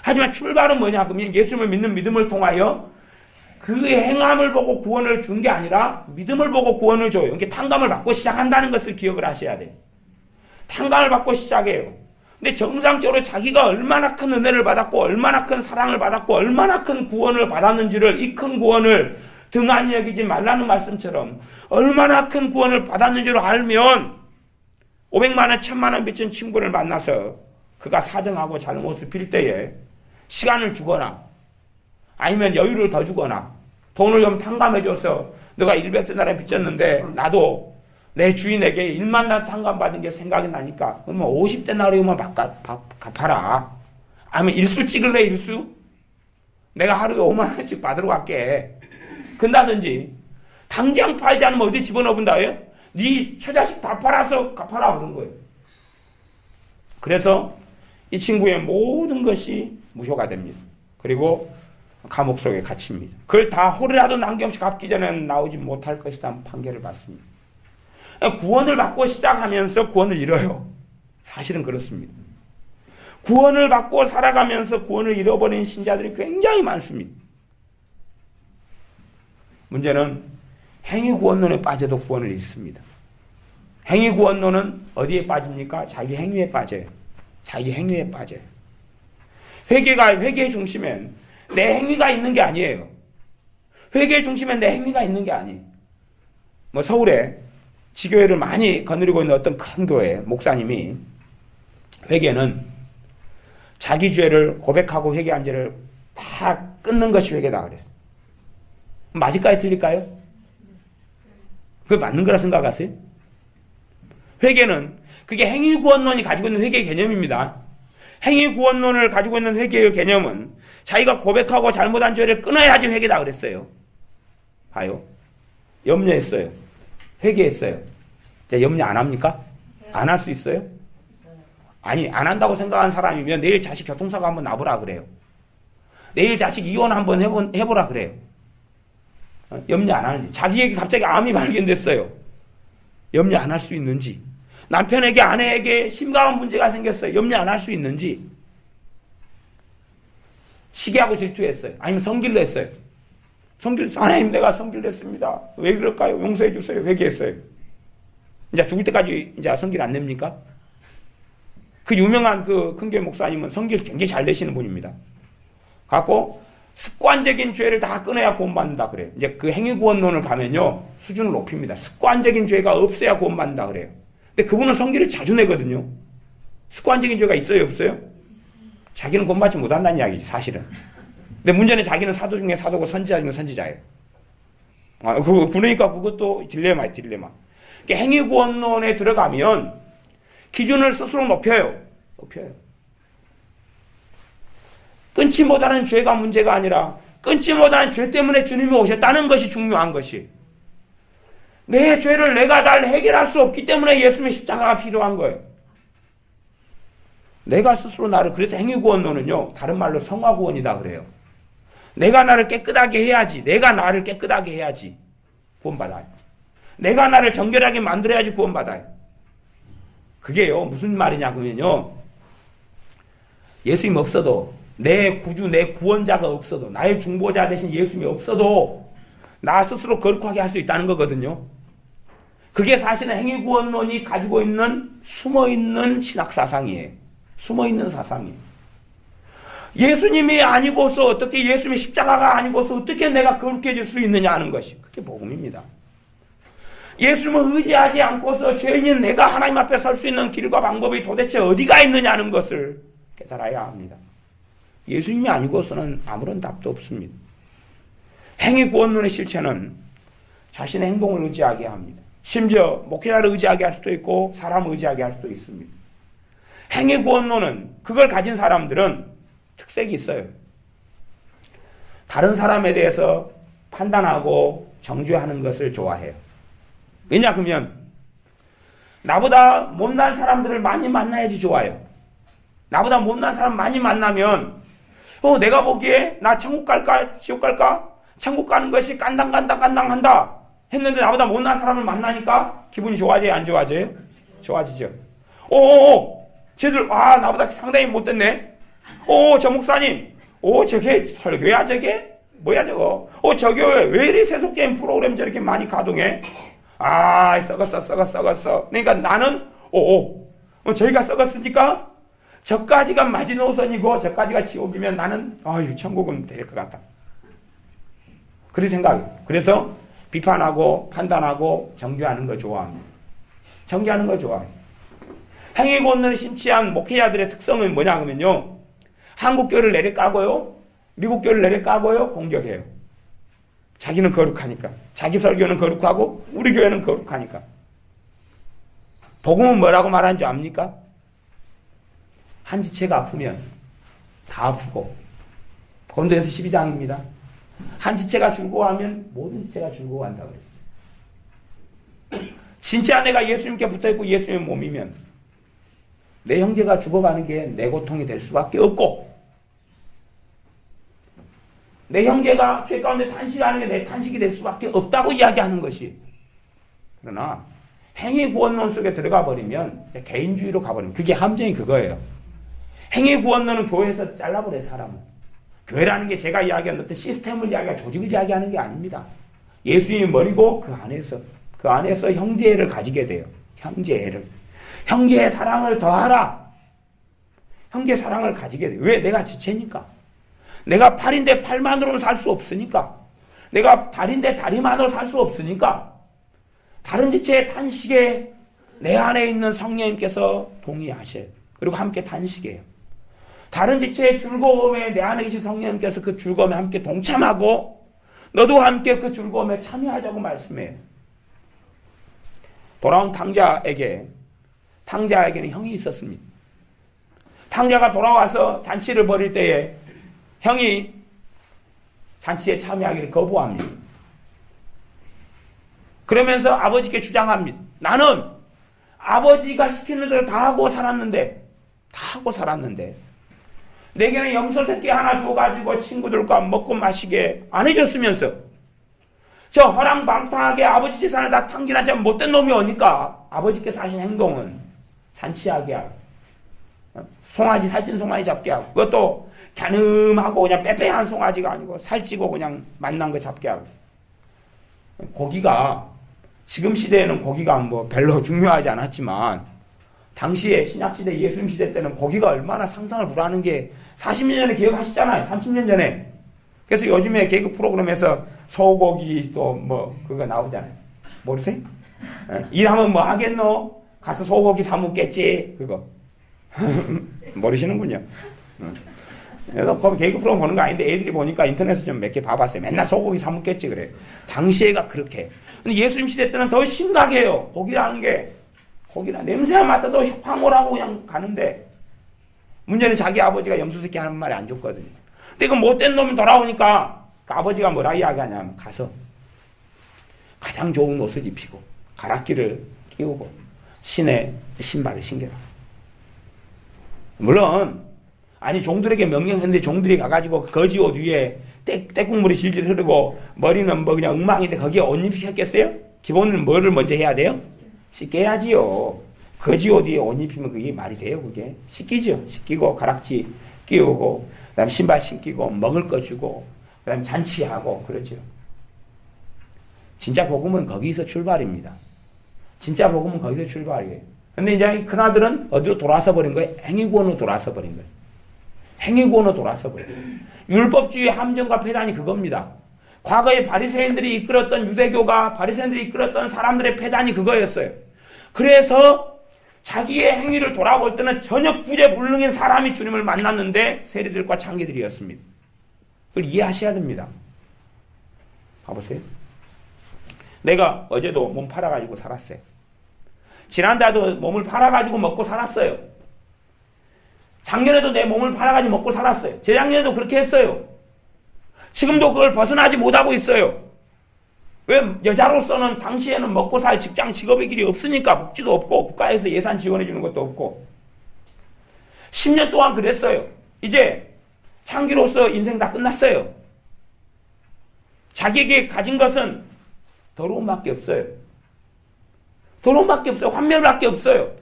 하지만 출발은 뭐냐 그러면 예수님을 믿는 믿음을 통하여 그 행함을 보고 구원을 준 게 아니라 믿음을 보고 구원을 줘요. 이렇게 탕감을 받고 시작한다는 것을 기억을 하셔야 돼요. 탕감을 받고 시작해요. 근데 정상적으로 자기가 얼마나 큰 은혜를 받았고 얼마나 큰 사랑을 받았고 얼마나 큰 구원을 받았는지를 이 큰 구원을 등한히 여기지 말라는 말씀처럼 얼마나 큰 구원을 받았는지를 알면 500만 원, 1000만 원 빚진 친구를 만나서 그가 사정하고 잘못을 빌 때에 시간을 주거나 아니면 여유를 더 주거나 돈을 좀 탕감해줘서 너가 100데나리온 빚졌는데 나도 내 주인에게 1만 원 탕감받은 게 생각이 나니까 그러면 50데나리온만 갚아라. 아니면 일수 찍을래 일수? 내가 하루에 5만 원씩 받으러 갈게. 근다든지 당장 팔지 않으면 어디 집어넣은다요? 네 처자식 다 팔아서 갚아라 그런 거예요. 그래서 이 친구의 모든 것이 무효가 됩니다. 그리고 감옥 속에 갇힙니다. 그걸 다 호리라도 남김없이 갚기 전에는 나오지 못할 것이다 판결을 받습니다. 구원을 받고 시작하면서 구원을 잃어요. 사실은 그렇습니다. 구원을 받고 살아가면서 구원을 잃어버린 신자들이 굉장히 많습니다. 문제는 행위구원론에 빠져도 구원을 잃습니다. 행위구원론은 어디에 빠집니까? 자기 행위에 빠져요. 자기 행위에 빠져요. 회개의 중심엔 내 행위가 있는 게 아니에요. 회개의 중심엔 내 행위가 있는 게 아니에요. 뭐 서울에 지교회를 많이 거느리고 있는 어떤 큰 교회 목사님이 회개는 자기 죄를 고백하고 회개한 죄를 다 끊는 것이 회개다 그랬어요. 맞을까요? 틀릴까요? 그게 맞는 거라 생각하세요? 회개는 그게 행위구원론이 가지고 있는 회개의 개념입니다. 행위구원론을 가지고 있는 회개의 개념은 자기가 고백하고 잘못한 죄를 끊어야지 회개다 그랬어요. 봐요. 염려했어요. 회개했어요. 자, 염려 안 합니까? 안 할 수 있어요? 아니, 안 한다고 생각하는 사람이면 내일 자식 교통사고 한번 나보라 그래요. 내일 자식 이혼 한번 해보라 그래요. 염려 안 하는지. 자기에게 갑자기 암이 발견됐어요. 염려 안 할 수 있는지. 남편에게 아내에게 심각한 문제가 생겼어요. 염려 안 할 수 있는지. 시기하고 질투했어요. 아니면 성질로 했어요. 하나님 내가 성질냈습니다. 왜 그럴까요? 용서해 주세요. 회개했어요. 이제 죽을 때까지 이제 성질 안 냅니까? 그 유명한 그 큰교회 목사님은 성질 굉장히 잘 내시는 분입니다. 갖고 습관적인 죄를 다 끊어야 구원받는다 그래요. 이제 그 행위구원론을 가면요 수준을 높입니다. 습관적인 죄가 없어야 구원받는다 그래요. 근데 그분은 성질을 자주 내거든요. 습관적인 죄가 있어요 없어요? 자기는 구원받지 못한다는 이야기지 사실은. 근데 문제는 자기는 사도 중에 사도고 선지자 중에 선지자예요. 그러니까 그것도 딜레마예요 딜레마. 그러니까 행위구원론에 들어가면 기준을 스스로 높여요. 끊지 못하는 죄가 문제가 아니라 끊지 못하는 죄 때문에 주님이 오셨다는 것이 중요한 것이. 내 죄를 내가 잘 해결할 수 없기 때문에 예수님의 십자가가 필요한 거예요. 내가 스스로 나를, 그래서 행위구원론은요 다른 말로 성화구원이다 그래요. 내가 나를 깨끗하게 해야지, 내가 나를 깨끗하게 해야지 구원받아요. 내가 나를 정결하게 만들어야지 구원받아요. 그게요 무슨 말이냐 그러면요 예수님 없어도, 내 구주 내 구원자가 없어도, 나의 중보자 대신 예수님이 없어도 나 스스로 거룩하게 할 수 있다는 거거든요. 그게 사실은 행위구원론이 가지고 있는 숨어있는 신학사상이에요. 숨어있는 사상이에요. 예수님이 아니고서 어떻게, 예수님의 십자가가 아니고서 어떻게 내가 거룩해질 수 있느냐 하는 것이, 그게 복음입니다. 예수님을 의지하지 않고서 죄인인 내가 하나님 앞에 설 수 있는 길과 방법이 도대체 어디가 있느냐는 것을 깨달아야 합니다. 예수님이 아니고서는 아무런 답도 없습니다. 행위구원론의 실체는 자신의 행동을 의지하게 합니다. 심지어 목회자를 의지하게 할 수도 있고 사람을 의지하게 할 수도 있습니다. 행위구원론은, 그걸 가진 사람들은 특색이 있어요. 다른 사람에 대해서 판단하고 정죄하는 것을 좋아해요. 왜냐 그러면 나보다 못난 사람들을 많이 만나야지 좋아요. 나보다 못난 사람 많이 만나면 내가 보기에 나 천국 갈까 지옥 갈까? 천국 가는 것이 깐당한다 했는데 나보다 못난 사람을 만나니까 기분이 좋아져요 안 좋아져요? 좋아지죠. 쟤들 나보다 상당히 못됐네. 저 목사님 저게 설교야 저게? 뭐야 저거? 저 교회 왜 이리 세속적인 프로그램 저렇게 많이 가동해? 썩었어. 그러니까 나는 저희가 썩었으니까 저까지가 마지노선이고 저까지가 지옥이면 나는 천국은 될 것 같다. 그렇게 생각해요. 그래서 비판하고 판단하고 정죄하는 걸 좋아합니다. 정죄하는 걸 좋아해요. 행위구원론에 심취한 목회자들의 특성은 뭐냐 하면요, 한국 교회를 내려까고요, 미국 교회를 내려까고요, 공격해요. 자기는 거룩하니까. 자기 설교는 거룩하고 우리 교회는 거룩하니까. 복음은 뭐라고 말하는 줄 압니까? 한 지체가 아프면 다 아프고, 고린도전서 12장입니다. 한 지체가 즐거워하면 모든 지체가 즐거워한다고 그랬어요. 진짜 내가 예수님께 붙어있고 예수님의 몸이면 내 형제가 죽어가는 게 내 고통이 될 수밖에 없고, 내 형제가 죄 가운데 탄식하는 게 내 탄식이 될 수밖에 없다고 이야기하는 것이. 그러나 행위구원론 속에 들어가 버리면 개인주의로 가버리면, 그게 함정이 그거예요. 행위구원론은 교회에서 잘라버려요, 사람을. 교회라는 게 제가 이야기한 어떤 시스템을 이야기하고 조직을 이야기하는 게 아닙니다. 예수님이 머리고 그 안에서 형제애를 가지게 돼요. 형제애를. 형제의 사랑을 더하라. 형제 사랑을 가지게 돼요. 왜? 내가 지체니까. 내가 팔인데 팔만으로는 살 수 없으니까. 내가 다리인데 다리만으로 살 수 없으니까. 다른 지체의 탄식에 내 안에 있는 성령님께서 동의하셔요. 그리고 함께 탄식해요. 다른 지체의 즐거움에 내 안에 계신 성령님께서 그 즐거움에 함께 동참하고 너도 함께 그 즐거움에 참여하자고 말씀해요. 돌아온 탕자에게는 형이 있었습니다. 탕자가 돌아와서 잔치를 벌일 때에 형이 잔치에 참여하기를 거부합니다. 그러면서 아버지께 주장합니다. 나는 아버지가 시키는 대로 다 하고 살았는데 내게는 염소 새끼 하나 줘가지고 친구들과 먹고 마시게 안 해줬으면서 저 허랑방탕하게 아버지 재산을 다 탕진한 저 못된 놈이 오니까 아버지께서 하신 행동은 잔치하게 하고 송아지, 살찐 송아지 잡게 하고, 그것도 갸름하고 그냥 빼빼한 송아지가 아니고 살찌고 그냥 만난 거 잡게 하고. 고기가 지금 시대에는 고기가 뭐 별로 중요하지 않았지만 당시에 신약시대 예수님 시대 때는 고기가 얼마나 상상을 불하는 게 40년 전에 기억하시잖아요. 30년 전에. 그래서 요즘에 개그 프로그램에서 소고기 또 뭐 그거 나오잖아요. 모르세요? 일하면 뭐 하겠노? 가서 소고기 사 먹겠지. 그거. 모르시는군요. 그래서 거기 개그 프로그램 보는 거 아닌데 애들이 보니까 인터넷에 좀 몇 개 봐봤어요. 맨날 소고기 사 먹겠지 그래. 당시에가 그렇게. 근데 예수님 시대 때는 더 심각해요. 고기라는 게. 고기나 냄새만 맡아도 황홀하고 그냥 가는데 문제는 자기 아버지가 염소새끼 하는 말이 안 좋거든요. 근데 그 못된 놈이 돌아오니까 그 아버지가 뭐라 이야기하냐면 가서 가장 좋은 옷을 입히고 가락기를 끼우고 신의 신발을 신겨라. 물론 아니 종들에게 명령했는데 종들이 가가지고 거지 옷 위에 떼국물이 질질 흐르고 머리는 뭐 그냥 엉망인데 거기에 옷 입히겠어요? 기본은 뭐를 먼저 해야 돼요? 씻겨야지요. 거지 옷 위에 옷 입히면 그게 말이 돼요, 그게? 씻기죠. 씻기고, 가락지 끼우고, 그 다음에 신발 신기고, 먹을 거 주고, 그 다음에 잔치하고, 그러죠. 진짜 복음은 거기서 출발입니다. 진짜 복음은 거기서 출발이에요. 근데 이제 그나들은 어디로 돌아서 버린 거예요? 행위구원으로 돌아서 버린 거예요. 행위구원으로 돌아서 버린 거예요. 율법주의 함정과 폐단이 그겁니다. 과거에 바리새인들이 이끌었던 유대교가 바리새인들이 이끌었던 사람들의 폐단이 그거였어요. 그래서 자기의 행위를 돌아볼 때는 전혀 구제불능인 사람이 주님을 만났는데 세리들과 창기들이었습니다. 그걸 이해하셔야 됩니다. 봐보세요. 내가 어제도 몸 팔아가지고 살았어요. 지난달도 몸을 팔아가지고 먹고 살았어요. 작년에도 내 몸을 팔아가지고 먹고 살았어요. 재작년에도 그렇게 했어요. 지금도 그걸 벗어나지 못하고 있어요. 왜? 여자로서는 당시에는 먹고 살 직장 직업의 길이 없으니까 복지도 없고 국가에서 예산 지원해 주는 것도 없고 10년 동안 그랬어요. 이제 창기로서 인생 다 끝났어요. 자기에게 가진 것은 더러움밖에 없어요. 더러움밖에 없어요. 환멸밖에 없어요.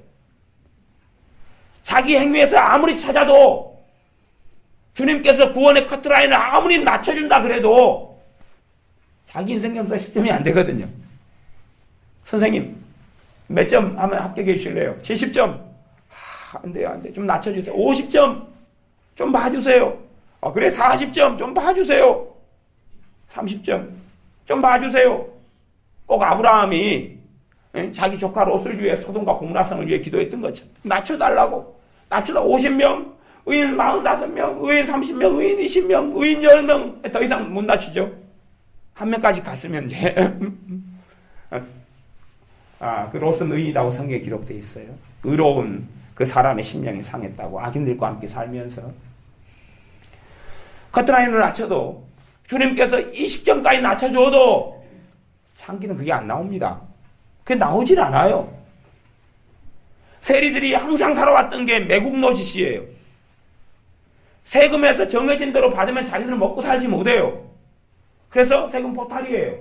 자기 행위에서 아무리 찾아도 주님께서 구원의 커트라인을 아무리 낮춰준다 그래도 자기 인생 점수가 10점이 안 되거든요. 선생님 몇 점 하면 합격해 주실래요? 70점. 안 돼요, 안 돼. 좀 낮춰주세요. 50점 좀 봐주세요. 그래 40점 좀 봐주세요. 30점 좀 봐주세요. 꼭 아브라함이 자기 조카 롯을 위해 소돔과 고모라성을 위해 기도했던 것처럼 낮춰달라고. 낮춰다 50명, 의인 45명, 의인 30명, 의인 20명, 의인 10명 더 이상 못 낮추죠. 한 명까지 갔으면 이제 그 롯은 의인이라고 성경에 기록되어 있어요. 의로운 그 사람의 심령이 상했다고 악인들과 함께 살면서 커트라인을 낮춰도 주님께서 20점까지 낮춰줘도 창기는 그게 안 나옵니다. 그게 나오질 않아요. 세리들이 항상 살아왔던 게 매국노 짓이에요. 세금에서 정해진 대로 받으면 자기들은 먹고 살지 못해요. 그래서 세금 포탈이에요.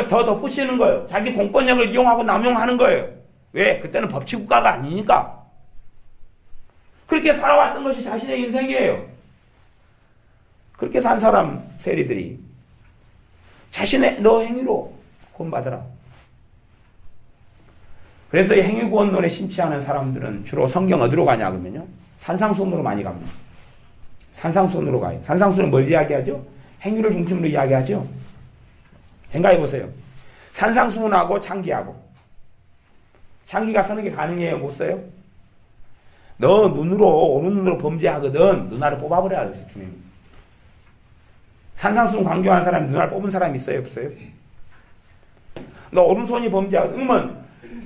더 덧붙이는 거예요. 자기 공권력을 이용하고 남용하는 거예요. 왜? 그때는 법치국가가 아니니까. 그렇게 살아왔던 것이 자신의 인생이에요. 그렇게 산 사람 세리들이 자신의 너 행위로 구원받으라. 그래서 이 행위구원론에 심취하는 사람들은 주로 성경 어디로 가냐 그러면요. 산상수훈으로 많이 갑니다. 산상수훈으로 가요. 산상수훈은 뭘 이야기하죠? 행위를 중심으로 이야기하죠. 생각해 보세요. 산상수훈하고 창기하고. 창기가 서는 게 가능해요? 못 써요? 너 눈으로 오른 눈으로 범죄하거든. 누나를 뽑아버려야 됐어요. 주님. 산상수훈 강조한 사람이 누나를 뽑은 사람이 있어요? 없어요? 너 오른손이 범죄하거든. 그러면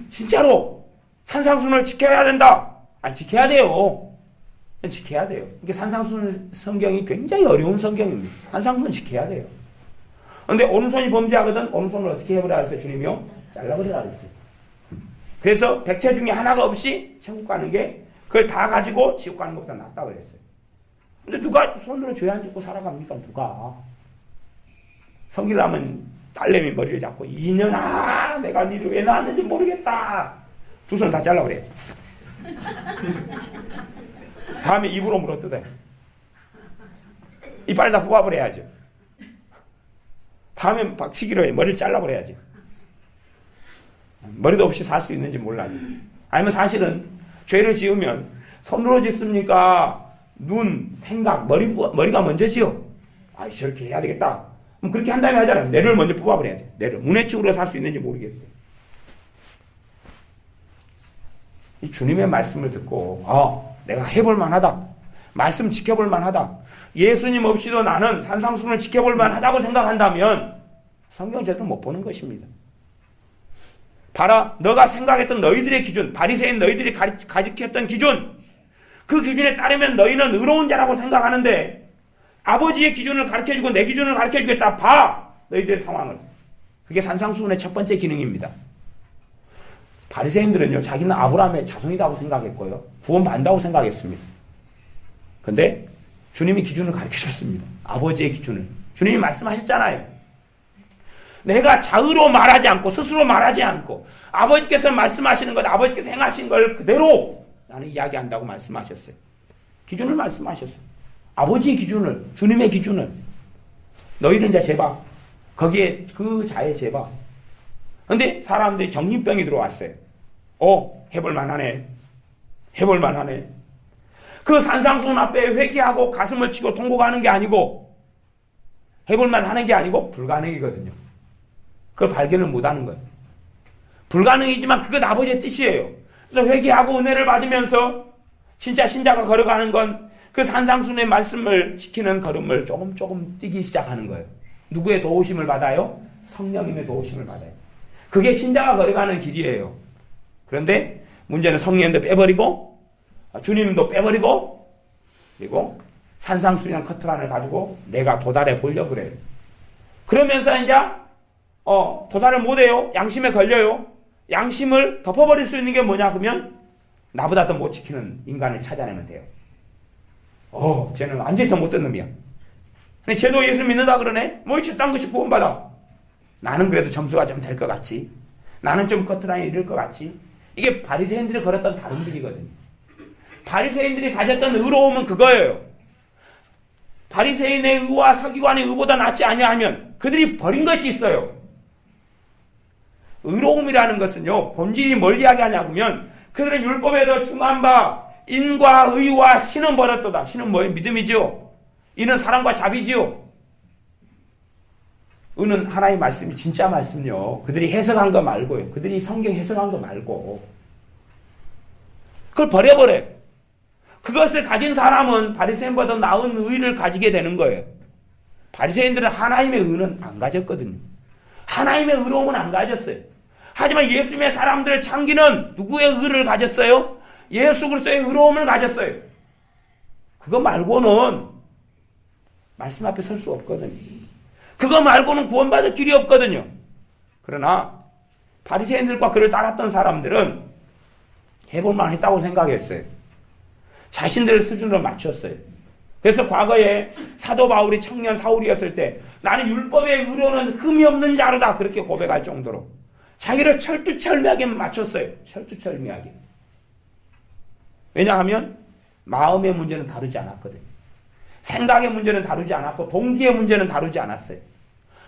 진짜로 산상수훈을 지켜야 된다. 지켜야 돼요. 지켜야 돼요. 이게 산상수훈 성경이 굉장히 어려운 성경입니다. 산상수훈 지켜야 돼요. 그런데 오른손이 범죄하거든 오른손을 어떻게 해버려야 했어요? 주님이요? 잘라버리라 했어요. 그래서 백체 중에 하나가 없이 천국 가는 게 그걸 다 가지고 지옥 가는 것보다 낫다고 그랬어요. 근데 누가 손으로 죄 안 짓고 살아갑니까? 누가? 성질나면 딸내미 머리를 잡고 이년아 내가 니를 왜 낳았는지 모르겠다. 두 손 다 잘라버려야지. 다음에 입으로 물어뜯어요. 이빨 다 뽑아버려야죠. 다음엔 박치기로 해. 머리를 잘라버려야죠. 머리도 없이 살 수 있는지 몰라요. 아니면 사실은 죄를 지으면 손으로 짓습니까? 눈, 생각, 머리가 먼저지요. 아, 저렇게 해야 되겠다. 그럼 그렇게 한 다음에 하잖아요. 뇌를 먼저 뽑아버려야 돼. 뇌를. 문해축으로 살 수 있는지 모르겠어요. 이 주님의 말씀을 듣고, 내가 해볼 만하다. 말씀 지켜볼 만하다. 예수님 없이도 나는 산상수훈을 지켜볼 만하다고 생각한다면 성경 제대로 못 보는 것입니다. 봐라, 너가 생각했던 너희들의 기준, 바리새인 너희들이 가르쳤던 기준, 그 기준에 따르면 너희는 의로운 자라고 생각하는데 아버지의 기준을 가르쳐주고 내 기준을 가르쳐주겠다. 봐! 너희들의 상황을. 그게 산상수훈의 첫 번째 기능입니다. 바리새인들은요, 자기는 아브라함의 자손이라고 생각했고요, 구원받는다고 생각했습니다. 근데 주님이 기준을 가르쳐줬습니다. 아버지의 기준을. 주님이 말씀하셨잖아요. 내가 자의로 말하지 않고 스스로 말하지 않고 아버지께서 말씀하시는 것, 아버지께서 행하신 걸 그대로 나는 이야기한다고 말씀하셨어요. 기준을 말씀하셨어요. 아버지의 기준을, 주님의 기준을. 너희는 자 재봐. 거기에 그 자에 재봐. 근데 사람들이 정신병이 들어왔어요. 해볼 만하네. 해볼 만하네. 그 산상수훈 앞에 회개하고 가슴을 치고 통곡하는 게 아니고, 해볼 만하는 게 아니고 불가능이거든요. 그걸 발견을 못하는 거예요. 불가능이지만 그것 아버지의 뜻이에요. 그래서 회개하고 은혜를 받으면서 진짜 신자가 걸어가는 건 그 산상수훈의 말씀을 지키는 걸음을 조금 뛰기 시작하는 거예요. 누구의 도우심을 받아요? 성령님의 도우심을 받아요. 그게 신자가 걸어가는 길이에요. 그런데 문제는 성령님도 빼버리고 주님도 빼버리고 그리고 산상수훈이라는 커트란을 가지고 내가 도달해 보려고 그래요. 그러면서 이제 도달을 못해요. 양심에 걸려요. 양심을 덮어버릴 수 있는 게 뭐냐 그러면 나보다 더 못 지키는 인간을 찾아내면 돼요. 쟤는 완전히 더 못된 놈이야. 근데 쟤도 예수 믿는다 그러네? 뭐 이딴 것이 구원받아. 나는 그래도 점수가 좀 될 것 같지. 나는 좀 커트라인이 이를 것 같지. 이게 바리새인들이 걸었던 다른 길이거든요. 바리새인들이 가졌던 의로움은 그거예요. 바리새인의 의와 서기관의 의보다 낫지 아니하면 그들이 버린 것이 있어요. 의로움이라는 것은요, 본질이 뭘 이야기하냐면 그들은 율법에 더 중한 바 인과 의와 신은 버렸도다. 신은 뭐예요? 믿음이죠. 이는 사랑과 자비지요. 의는 하나의 말씀이 진짜 말씀요. 그들이 해석한 거 말고요. 그들이 성경 해석한 거 말고 그걸 버려버려요. 그것을 가진 사람은 바리새인보다 나은 의를 가지게 되는 거예요. 바리새인들은 하나님의 의는 안 가졌거든요. 하나님의 의로움은 안 가졌어요. 하지만 예수님의 사람들의 창기는 누구의 의를 가졌어요? 예수 그리스도의 의로움을 가졌어요. 그거 말고는 말씀 앞에 설 수 없거든요. 그거 말고는 구원받을 길이 없거든요. 그러나 바리새인들과 그를 따랐던 사람들은 해볼만 했다고 생각했어요. 자신들의 수준으로 맞췄어요. 그래서 과거에 사도 바울이 청년 사울이었을 때 나는 율법의 의로는 흠이 없는 자로다 그렇게 고백할 정도로 자기를 철두철미하게 맞췄어요. 철두철미하게. 왜냐하면 마음의 문제는 다루지 않았거든요. 생각의 문제는 다루지 않았고 동기의 문제는 다루지 않았어요.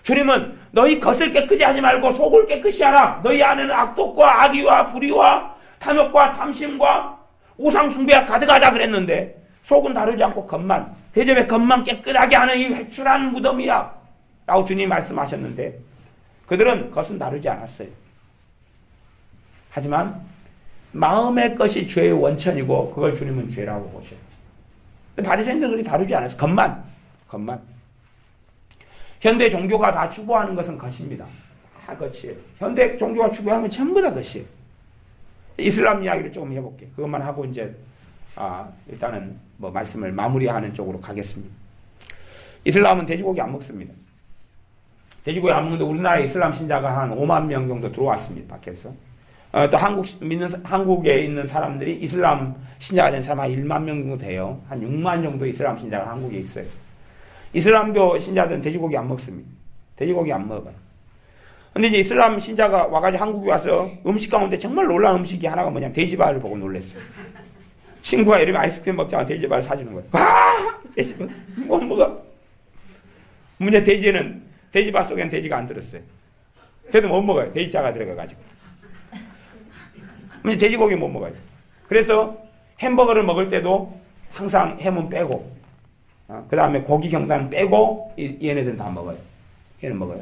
주님은 너희 겉을 깨끗이 하지 말고 속을 깨끗이 하라. 너희 안에는 악독과 악의와 불의와 탐욕과 탐심과 우상숭배가 가득하다 그랬는데 속은 다루지 않고 겉만, 대접의 겉만 깨끗하게 하는 이 회출한 무덤이야 라고 주님이 말씀하셨는데 그들은 겉은 다루지 않았어요. 하지만 마음의 것이 죄의 원천이고 그걸 주님은 죄라고 보셔요. 바리새인들은 그렇게 다루지 않았어요. 겉만. 현대 종교가 다 추구하는 것은 겉입니다. 다 겉이에요. 현대 종교가 추구하는 건 전부 다 겉이에요. 이슬람 이야기를 조금 해볼게요. 그것만 하고 이제 일단은 뭐 말씀을 마무리하는 쪽으로 가겠습니다. 이슬람은 돼지고기 안 먹습니다. 돼지고기 안 먹는데 우리나라에 이슬람 신자가 한 5만 명 정도 들어왔습니다. 밖에서. 또 한국에 있는 사람들이 이슬람 신자가 된 사람 한 1만 명 정도 돼요. 한 6만 정도 이슬람 신자가 한국에 있어요. 이슬람교 신자들은 돼지고기 안 먹습니다. 돼지고기 안 먹어요. 근데 이제 이슬람 신자가 와가지고 한국에 와서 음식 가운데 정말 놀라운 음식이 하나가 뭐냐면 돼지발을 보고 놀랐어요. 친구가 이러면 아이스크림 먹자고 돼지발 사주는 거예요. 와! 돼지발 못 먹어. 문제 돼지밥 속에는 돼지가 안 들었어요. 그래도 못 먹어요. 돼지자가 들어가가지고. 문제 돼지고기 못 먹어요. 그래서 햄버거를 먹을 때도 항상 햄은 빼고, 그 다음에 고기 경단 빼고, 얘네들은 다 먹어요. 얘는 먹어요.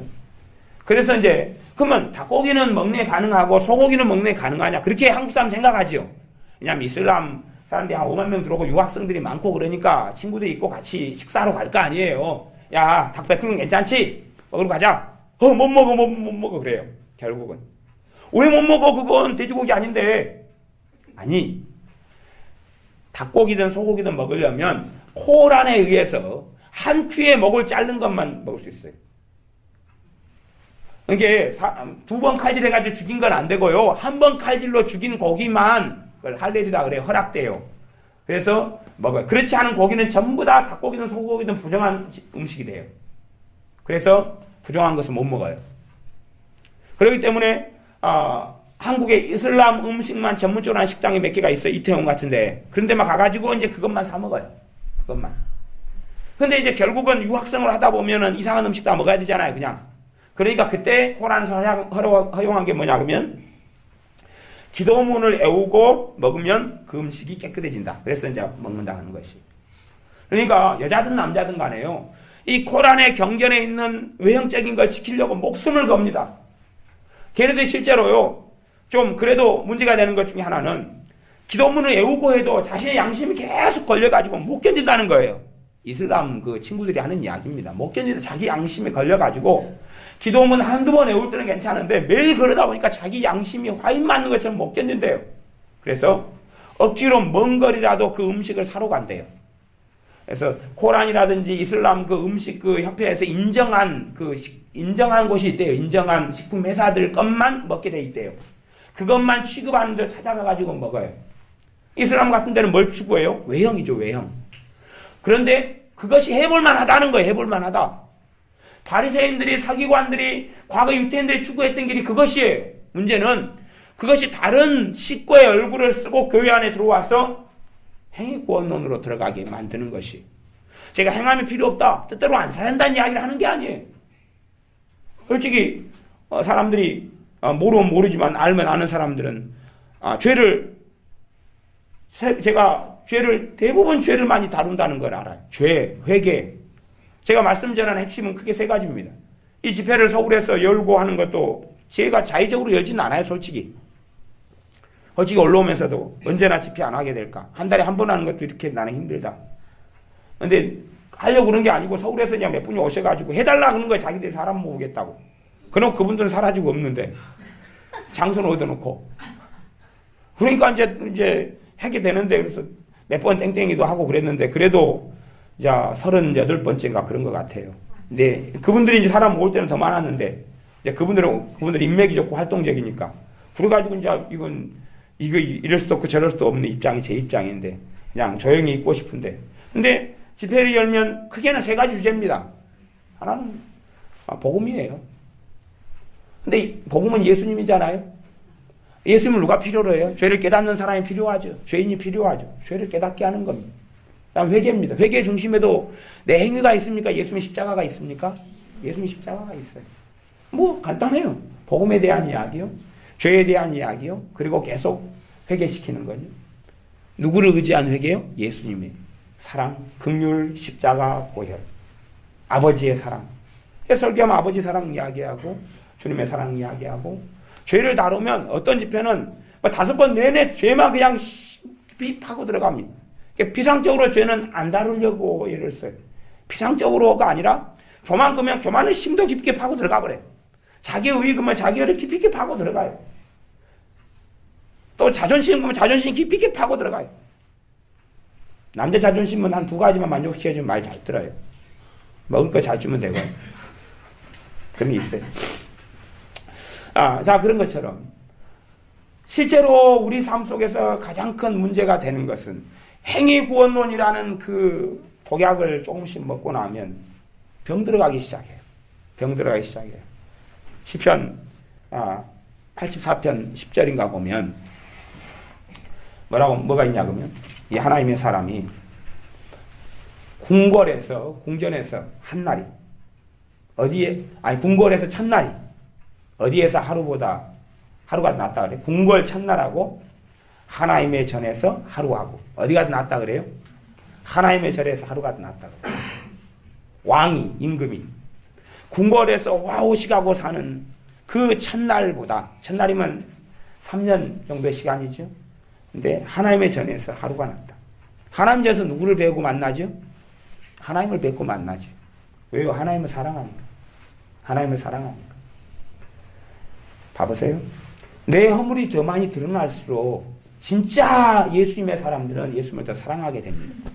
그래서 이제, 그러면 닭고기는 먹는 게 가능하고, 소고기는 먹는 게 가능하냐? 그렇게 한국 사람 생각하죠. 왜냐면 이슬람 사람들이 한 5만 명 들어오고 유학생들이 많고 그러니까 친구들이 있고 같이 식사하러 갈 거 아니에요. 야, 닭 100kg 괜찮지? 먹으러 가자. 못 먹어. 그래요. 결국은. 왜 못 먹어? 그건 돼지고기 아닌데. 아니, 닭고기든 소고기든 먹으려면 코란에 의해서 한 큐에 목을 자른 것만 먹을 수 있어요. 이게 2번 칼질해가지고 죽인 건 안 되고요. 한 번 칼질로 죽인 고기만 그걸 할렐이다 그래요. 허락돼요. 그래서 먹어요. 그렇지 않은 고기는 전부 다 닭고기든 소고기든 부정한 음식이 돼요. 그래서 부정한 것은 못 먹어요. 그렇기 때문에 한국에 이슬람 음식만 전문적으로 하는 식당이 몇 개가 있어요. 이태원 같은데. 그런 데만 가가지고 이제 그것만 사 먹어요. 그것만. 근데 이제 결국은 유학생을 하다 보면은 이상한 음식 다 먹어야 되잖아요. 그냥. 그러니까 그때 코란에서 허용한 게 뭐냐 그러면 기도문을 외우고 먹으면 그 음식이 깨끗해진다. 그래서 이제 먹는다 하는 것이. 그러니까 여자든 남자든 간에요. 이 코란의 경전에 있는 외형적인 걸 지키려고 목숨을 겁니다. 걔네들 실제로요. 좀 그래도 문제가 되는 것 중에 하나는 기도문을 외우고 해도 자신의 양심이 계속 걸려가지고 못 견딘다는 거예요. 이슬람 그 친구들이 하는 이야기입니다. 못 견디다 자기 양심에 걸려가지고 기도문 한두 번 외울 때는 괜찮은데 매일 그러다 보니까 자기 양심이 화인 맞는 것처럼 못 견딘대요. 그래서 억지로 먼 거리라도 그 음식을 사러 간대요. 그래서 코란이라든지 이슬람 그 음식 그 협회에서 인정한 곳이 있대요. 인정한 식품 회사들 것만 먹게 돼 있대요. 그것만 취급하는 데 찾아가가지고 먹어요. 이슬람 같은 데는 뭘 추구해요? 외형이죠, 외형. 그런데 그것이 해볼만 하다는 거예요. 해볼만 하다. 바리새인들이 서기관들이 과거 유태인들이 추구했던 길이 그것이에요. 문제는 그것이 다른 식구의 얼굴을 쓰고 교회 안에 들어와서 행위구원론으로 들어가게 만드는 것이. 제가 행함이 필요 없다. 뜻대로 안 살아야 한다는 이야기를 하는 게 아니에요. 솔직히 사람들이 모르면 모르지만 알면 아는 사람들은 제가 대부분 죄를 많이 다룬다는 걸 알아요. 죄, 회개. 제가 말씀 전하는 핵심은 크게 세 가지입니다. 이 집회를 서울에서 열고 하는 것도 제가 자의적으로 열지는 않아요, 솔직히 올라오면서도 언제나 집회 안 하게 될까? 한 달에 한 번 하는 것도 이렇게 나는 힘들다. 근데 하려고 그런 게 아니고 서울에서 그냥 몇 분이 오셔가지고 해달라 그러는 거예요. 자기들이 사람 모으겠다고. 그럼 그분들은 사라지고 없는데 장소는 얻어놓고. 그러니까 이제 하게 되는데 그래서 몇 번 땡땡이도 하고 그랬는데 그래도 이제 38번째인가 그런 것 같아요. 근데 그분들이 이제 사람 모을 때는 더 많았는데 이제 그분들 인맥이 좋고 활동적이니까 그래가지고 이제 이거 이럴 수도 없고 저럴 수도 없는 입장이 제 입장인데 그냥 조용히 있고 싶은데 근데 집회를 열면 크게는 세 가지 주제입니다. 하나는 복음이에요. 근데 복음은 예수님이잖아요. 예수님을 누가 필요로 해요? 죄를 깨닫는 사람이 필요하죠. 죄인이 필요하죠. 죄를 깨닫게 하는 겁니다. 다음 회개입니다. 회개 중심에도 내 행위가 있습니까? 예수님의 십자가가 있습니까? 예수님의 십자가가 있어요. 뭐 간단해요. 복음에 대한 이야기요. 죄에 대한 이야기요. 그리고 계속 회개시키는 거죠. 누구를 의지한 회개요? 예수님의 사랑, 긍휼, 십자가, 보혈. 아버지의 사랑. 설교하면 아버지 사랑 이야기하고 주님의 사랑 이야기하고 죄를 다루면 어떤 집회는 5번 내내 죄만 그냥 깊이 파고 들어갑니다. 비상적으로 죄는 안 다루려고 예를 써요. 비상적으로가 아니라 교만 끄면 교만을 심도 깊게 파고 들어가 버려요. 자기 의의 그면 자기 의를 깊이 있게 파고 들어가요. 또 자존심 그면 자존심 깊이 있게 파고 들어가요. 남자 자존심은 한 2가지만 만족시켜주면 말 잘 들어요. 먹을 거 잘 주면 되고요. 그런 게 있어요. 자, 그런 것처럼 실제로 우리 삶 속에서 가장 큰 문제가 되는 것은 행위구원론이라는 그 독약을 조금씩 먹고 나면 병 들어가기 시작해요. 시편 84편 10절인가 보면 뭐가 있냐 그러면 이 하나님의 사람이 궁전에서 한 날이 어디에, 아니, 궁궐에서 첫날이 어디에서 하루가 낫다 그래요? 궁궐 첫날하고 하나님의 전에서 하루하고 어디가 낫다 그래요? 하나님의 절에서 하루가 낫다 그래요. 왕이, 임금이 궁궐에서 와우식하고 사는 그 첫날보다, 첫날이면 3년 정도의 시간이죠. 근데 하나님의 전에서 하루가 낫다. 하나님 전에서 누구를 뵈고 만나죠? 하나님을 뵙고 만나죠. 왜요? 하나님을 사랑하니까. 하나님을 사랑하니까. 봐보세요. 내 허물이 더 많이 드러날수록 진짜 예수님의 사람들은 예수님을 더 사랑하게 됩니다.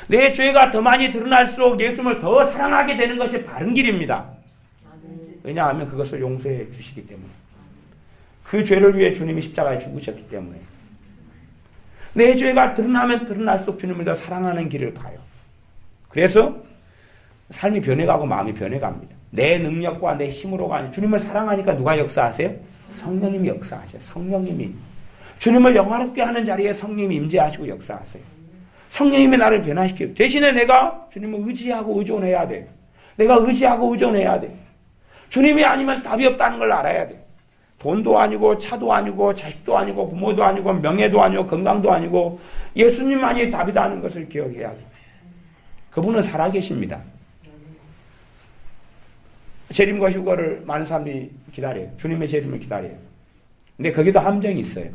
내 죄가 더 많이 드러날수록 예수님을 더 사랑하게 되는 것이 바른 길입니다. 왜냐하면 그것을 용서해 주시기 때문에. 그 죄를 위해 주님이 십자가에 죽으셨기 때문에. 내 죄가 드러나면 드러날수록 주님을 더 사랑하는 길을 가요. 그래서 삶이 변해가고 마음이 변해갑니다. 내 능력과 내 힘으로 가는 주님을 사랑하니까 누가 역사하세요? 성령님이 역사하세요. 성령님이. 주님을 영화롭게 하는 자리에 성령님이 임재하시고 역사하세요. 성령님이 나를 변화시켜요. 대신에 내가 주님을 의지하고 의존해야 돼요. 내가 의지하고 의존해야 돼요. 주님이 아니면 답이 없다는 걸 알아야 돼요. 돈도 아니고 차도 아니고 자식도 아니고 부모도 아니고 명예도 아니고 건강도 아니고 예수님만이 답이다 하는 것을 기억해야 돼요. 그분은 살아계십니다. 재림과 휴거를 많은 사람들이 기다려요. 주님의 재림을 기다려요. 근데 거기도 함정이 있어요.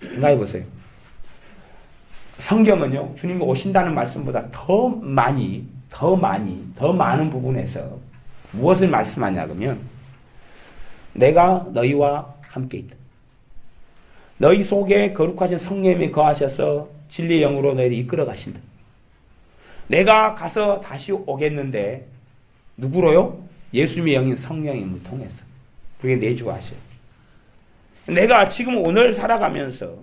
생각해 보세요. 성경은요, 주님이 오신다는 말씀보다 더 많은 부분에서 무엇을 말씀하냐 그러면 내가 너희와 함께 있다. 너희 속에 거룩하신 성령님이 거하셔서 진리의 영으로 너희를 이끌어 가신다. 내가 가서 다시 오겠는데 누구로요? 예수님의 영인 성령님을 통해서. 그게 내주하셔요. 내가 지금 오늘 살아가면서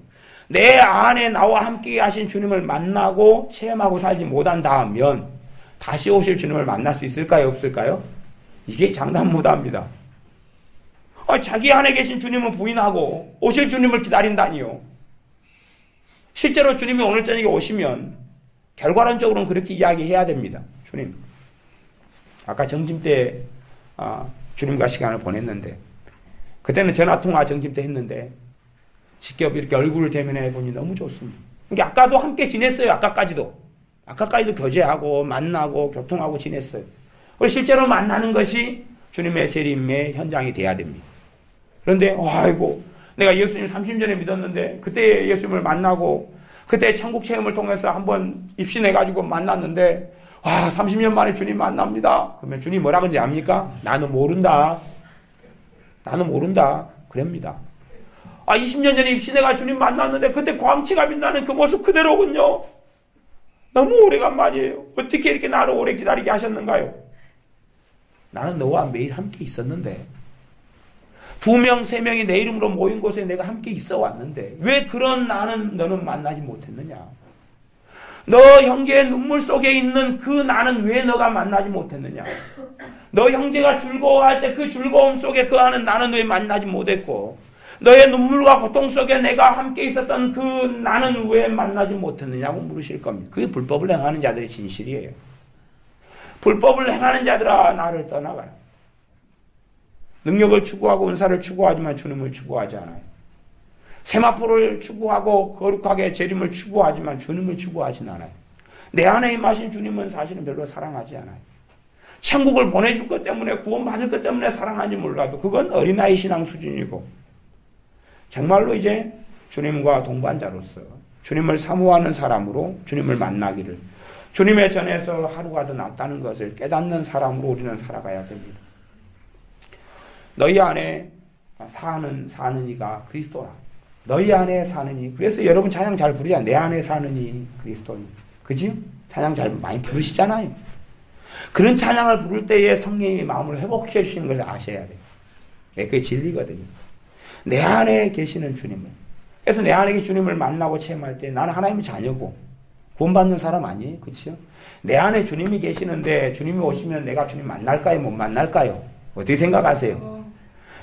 내 안에 나와 함께 하신 주님을 만나고 체험하고 살지 못한다면 다시 오실 주님을 만날 수 있을까요? 없을까요? 이게 장담무답니다. 자기 안에 계신 주님은 부인하고 오실 주님을 기다린다니요. 실제로 주님이 오늘 저녁에 오시면 결과론적으로는 그렇게 이야기해야 됩니다. 주님, 아까 점심 때 주님과 시간을 보냈는데 그때는 전화통화 점심 때 했는데 직접 이렇게 얼굴을 대면해 보니 너무 좋습니다. 그러니까 아까도 함께 지냈어요. 아까까지도 교제하고 만나고 교통하고 지냈어요. 그리고 실제로 만나는 것이 주님의 재림의 현장이 돼야 됩니다. 그런데 아이고 내가 예수님 30년 전에 믿었는데 그때 예수님을 만나고 그때 천국 체험을 통해서 한번 입신해가지고 만났는데 30년 만에 주님 만납니다. 그러면 주님 뭐라 그런지 압니까? 나는 모른다. 그럽니다. 20년 전에 입신해가 주님 만났는데 그때 광채가 빛나는 그 모습 그대로군요. 너무 오래간만이에요. 어떻게 이렇게 나를 오래 기다리게 하셨는가요? 나는 너와 매일 함께 있었는데 2명, 3명이 내 이름으로 모인 곳에 내가 함께 있어 왔는데 왜 그런 너는 만나지 못했느냐? 너 형제의 눈물 속에 있는 그 나는 왜 너가 만나지 못했느냐? 너 형제가 즐거워할 때 그 즐거움 속에 그 나는 왜 만나지 못했고 너의 눈물과 고통 속에 내가 함께 있었던 그 나는 왜 만나지 못했느냐고 물으실 겁니다. 그게 불법을 행하는 자들의 진실이에요. 불법을 행하는 자들아 나를 떠나가라. 능력을 추구하고 은사를 추구하지만 주님을 추구하지 않아요. 세마포를 추구하고 거룩하게 재림을 추구하지만 주님을 추구하진 않아요. 내 안에 임하신 주님은 사실은 별로 사랑하지 않아요. 천국을 보내줄 것 때문에 구원받을 것 때문에 사랑하는지 몰라도 그건 어린아이 신앙 수준이고 정말로 이제 주님과 동반자로서 주님을 사모하는 사람으로 주님을 만나기를 주님의 전에서 하루가 더 낫다는 것을 깨닫는 사람으로 우리는 살아가야 됩니다. 너희 안에 사는 이가 그리스도라. 너희 안에 사는 이. 그래서 여러분 찬양 잘 부르잖아요. 내 안에 사는 이 그리스도니. 그지요? 찬양 잘 많이 부르시잖아요. 그런 찬양을 부를 때에 성령님이 마음을 회복시켜 주시는 것을 아셔야 돼요. 그게 진리거든요. 내 안에 계시는 주님을. 그래서 내 안에 계신 주님을 만나고 체험할 때 나는 하나님의 자녀고 구원받는 사람 아니에요. 그렇죠? 내 안에 주님이 계시는데 주님이 오시면 내가 주님 만날까요? 못 만날까요? 어떻게 생각하세요?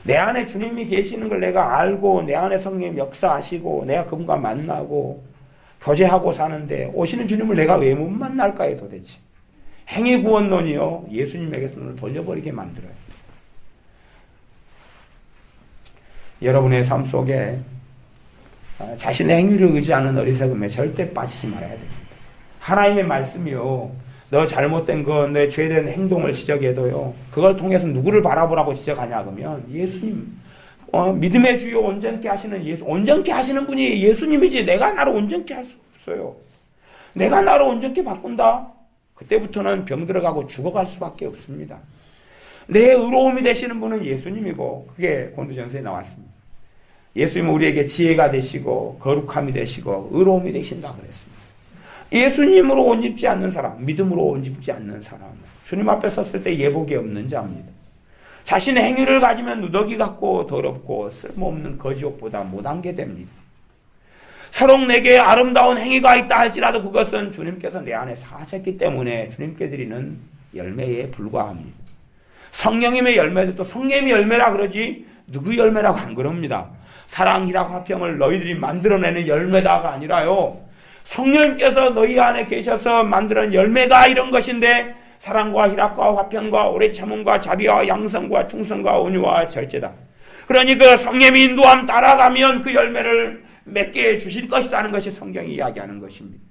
내 안에 주님이 계시는 걸 내가 알고 내 안에 성령 역사하시고 내가 그분과 만나고 교제하고 사는데 오시는 주님을 내가 왜 못 만날까요 도대체? 행위 구원론이요, 예수님에게서 눈을 돌려버리게 만들어요. 여러분의 삶 속에 자신의 행위를 의지하는 어리석음에 절대 빠지지 말아야 됩니다. 하나님의 말씀이요, 너 잘못된 거, 내 죄된 행동을 지적해도요, 그걸 통해서 누구를 바라보라고 지적하냐 그러면 예수님, 믿음의 주요 온전케 하시는 예수, 온전케 하시는 분이 예수님이지 내가 나를 온전케 할 수 없어요. 내가 나를 온전케 바꾼다? 그때부터는 병 들어가고 죽어갈 수밖에 없습니다. 내 의로움이 되시는 분은 예수님이고, 그게 고린도전서에 나왔습니다. 예수님은 우리에게 지혜가 되시고 거룩함이 되시고 의로움이 되신다 그랬습니다. 예수님으로 옷 입지 않는 사람, 믿음으로 옷 입지 않는 사람은 주님 앞에 섰을 때 예복이 없는 자입니다. 자신의 행위를 가지면 누더기 같고 더럽고 쓸모없는 거지옷보다 못한 게 됩니다. 서로 내게 아름다운 행위가 있다 할지라도 그것은 주님께서 내 안에 사셨기 때문에 주님께 드리는 열매에 불과합니다. 성령님의 열매도 또 성령님의 열매라 그러지 누구 열매라고 안 그럽니다. 사랑, 희락, 화평을 너희들이 만들어내는 열매다가 아니라요, 성령님께서 너희 안에 계셔서 만드는 열매가 이런 것인데, 사랑과 희락과 화평과 오래 참음과 자비와 양성과 충성과 온유와 절제다. 그러니 그 성령의 인도함 따라가면 그 열매를 맺게 해 주실 것이라는 것이 성경이 이야기하는 것입니다.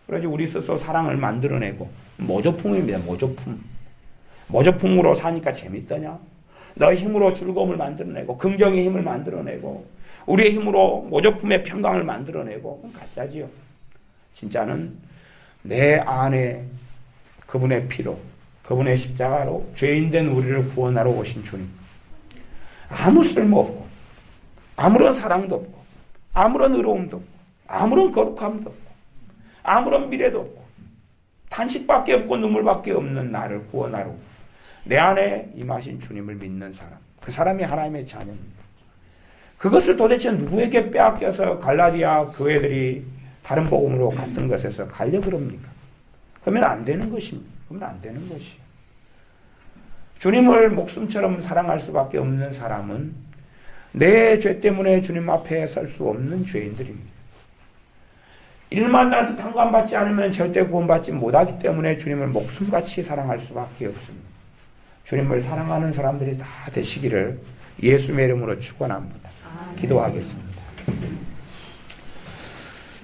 그러지 우리 스스로 사랑을 만들어내고, 모조품입니다. 모조품으로 사니까 재밌더냐? 너의 힘으로 즐거움을 만들어내고 긍정의 힘을 만들어내고 우리의 힘으로 모조품의 평강을 만들어내고, 그건 가짜지요. 진짜는 내 안에 그분의 피로, 그분의 십자가로 죄인된 우리를 구원하러 오신 주님, 아무 쓸모없고 아무런 사랑도 없고 아무런 의로움도 없고 아무런 거룩함도 없고 아무런 미래도 없고 탄식밖에 없고 눈물밖에 없는 나를 구원하러 내 안에 임하신 주님을 믿는 사람, 그 사람이 하나님의 자녀입니다. 그것을 도대체 누구에게 빼앗겨서 갈라디아 교회들이 다른 복음으로 같은 것에서 가려 그럽니까? 그러면 안 되는 것입니다. 그러면 안 되는 것이에요. 주님을 목숨처럼 사랑할 수밖에 없는 사람은 내 죄 때문에 주님 앞에 설 수 없는 죄인들입니다. 일만나한테 탕감받지 않으면 절대 구원받지 못하기 때문에 주님을 목숨같이 사랑할 수밖에 없습니다. 주님을 사랑하는 사람들이 다 되시기를 예수의 이름으로 축원합니다. 기도하겠습니다.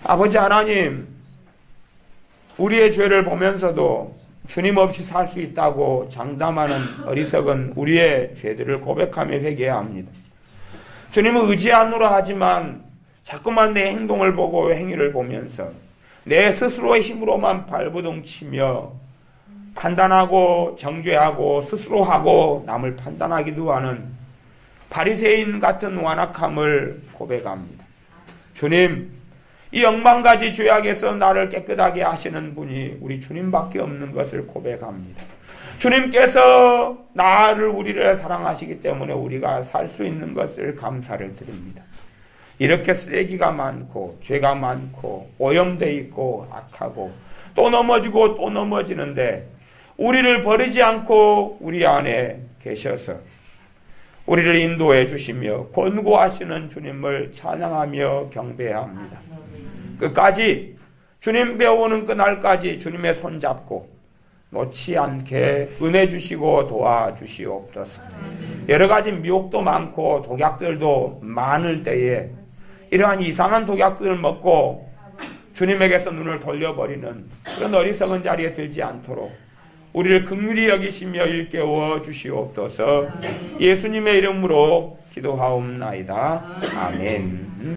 아버지 하나님, 우리의 죄를 보면서도 주님 없이 살 수 있다고 장담하는 어리석은 우리의 죄들을 고백하며 회개해야 합니다. 주님을 의지하노라 하지만 자꾸만 내 행동을 보고 행위를 보면서 내 스스로의 힘으로만 발부둥치며 판단하고 정죄하고 스스로 하고 남을 판단하기도 하는 바리새인 같은 완악함을 고백합니다. 주님, 이 억만가지 죄악에서 나를 깨끗하게 하시는 분이 우리 주님밖에 없는 것을 고백합니다. 주님께서 우리를 사랑하시기 때문에 우리가 살 수 있는 것을 감사를 드립니다. 이렇게 쓰레기가 많고 죄가 많고 오염되어 있고 악하고 또 넘어지고 또 넘어지는데 우리를 버리지 않고 우리 안에 계셔서 우리를 인도해 주시며 권고하시는 주님을 찬양하며 경배합니다. 끝까지 주님 배우는 그날까지 주님의 손잡고 놓지 않게 은혜 주시고 도와주시옵소서. 여러 가지 미혹도 많고 독약들도 많을 때에 이러한 이상한 독약들을 먹고 주님에게서 눈을 돌려버리는 그런 어리석은 자리에 들지 않도록 우리를 긍휼히 여기시며 일깨워 주시옵소서. 예수님의 이름으로 기도하옵나이다. 아멘.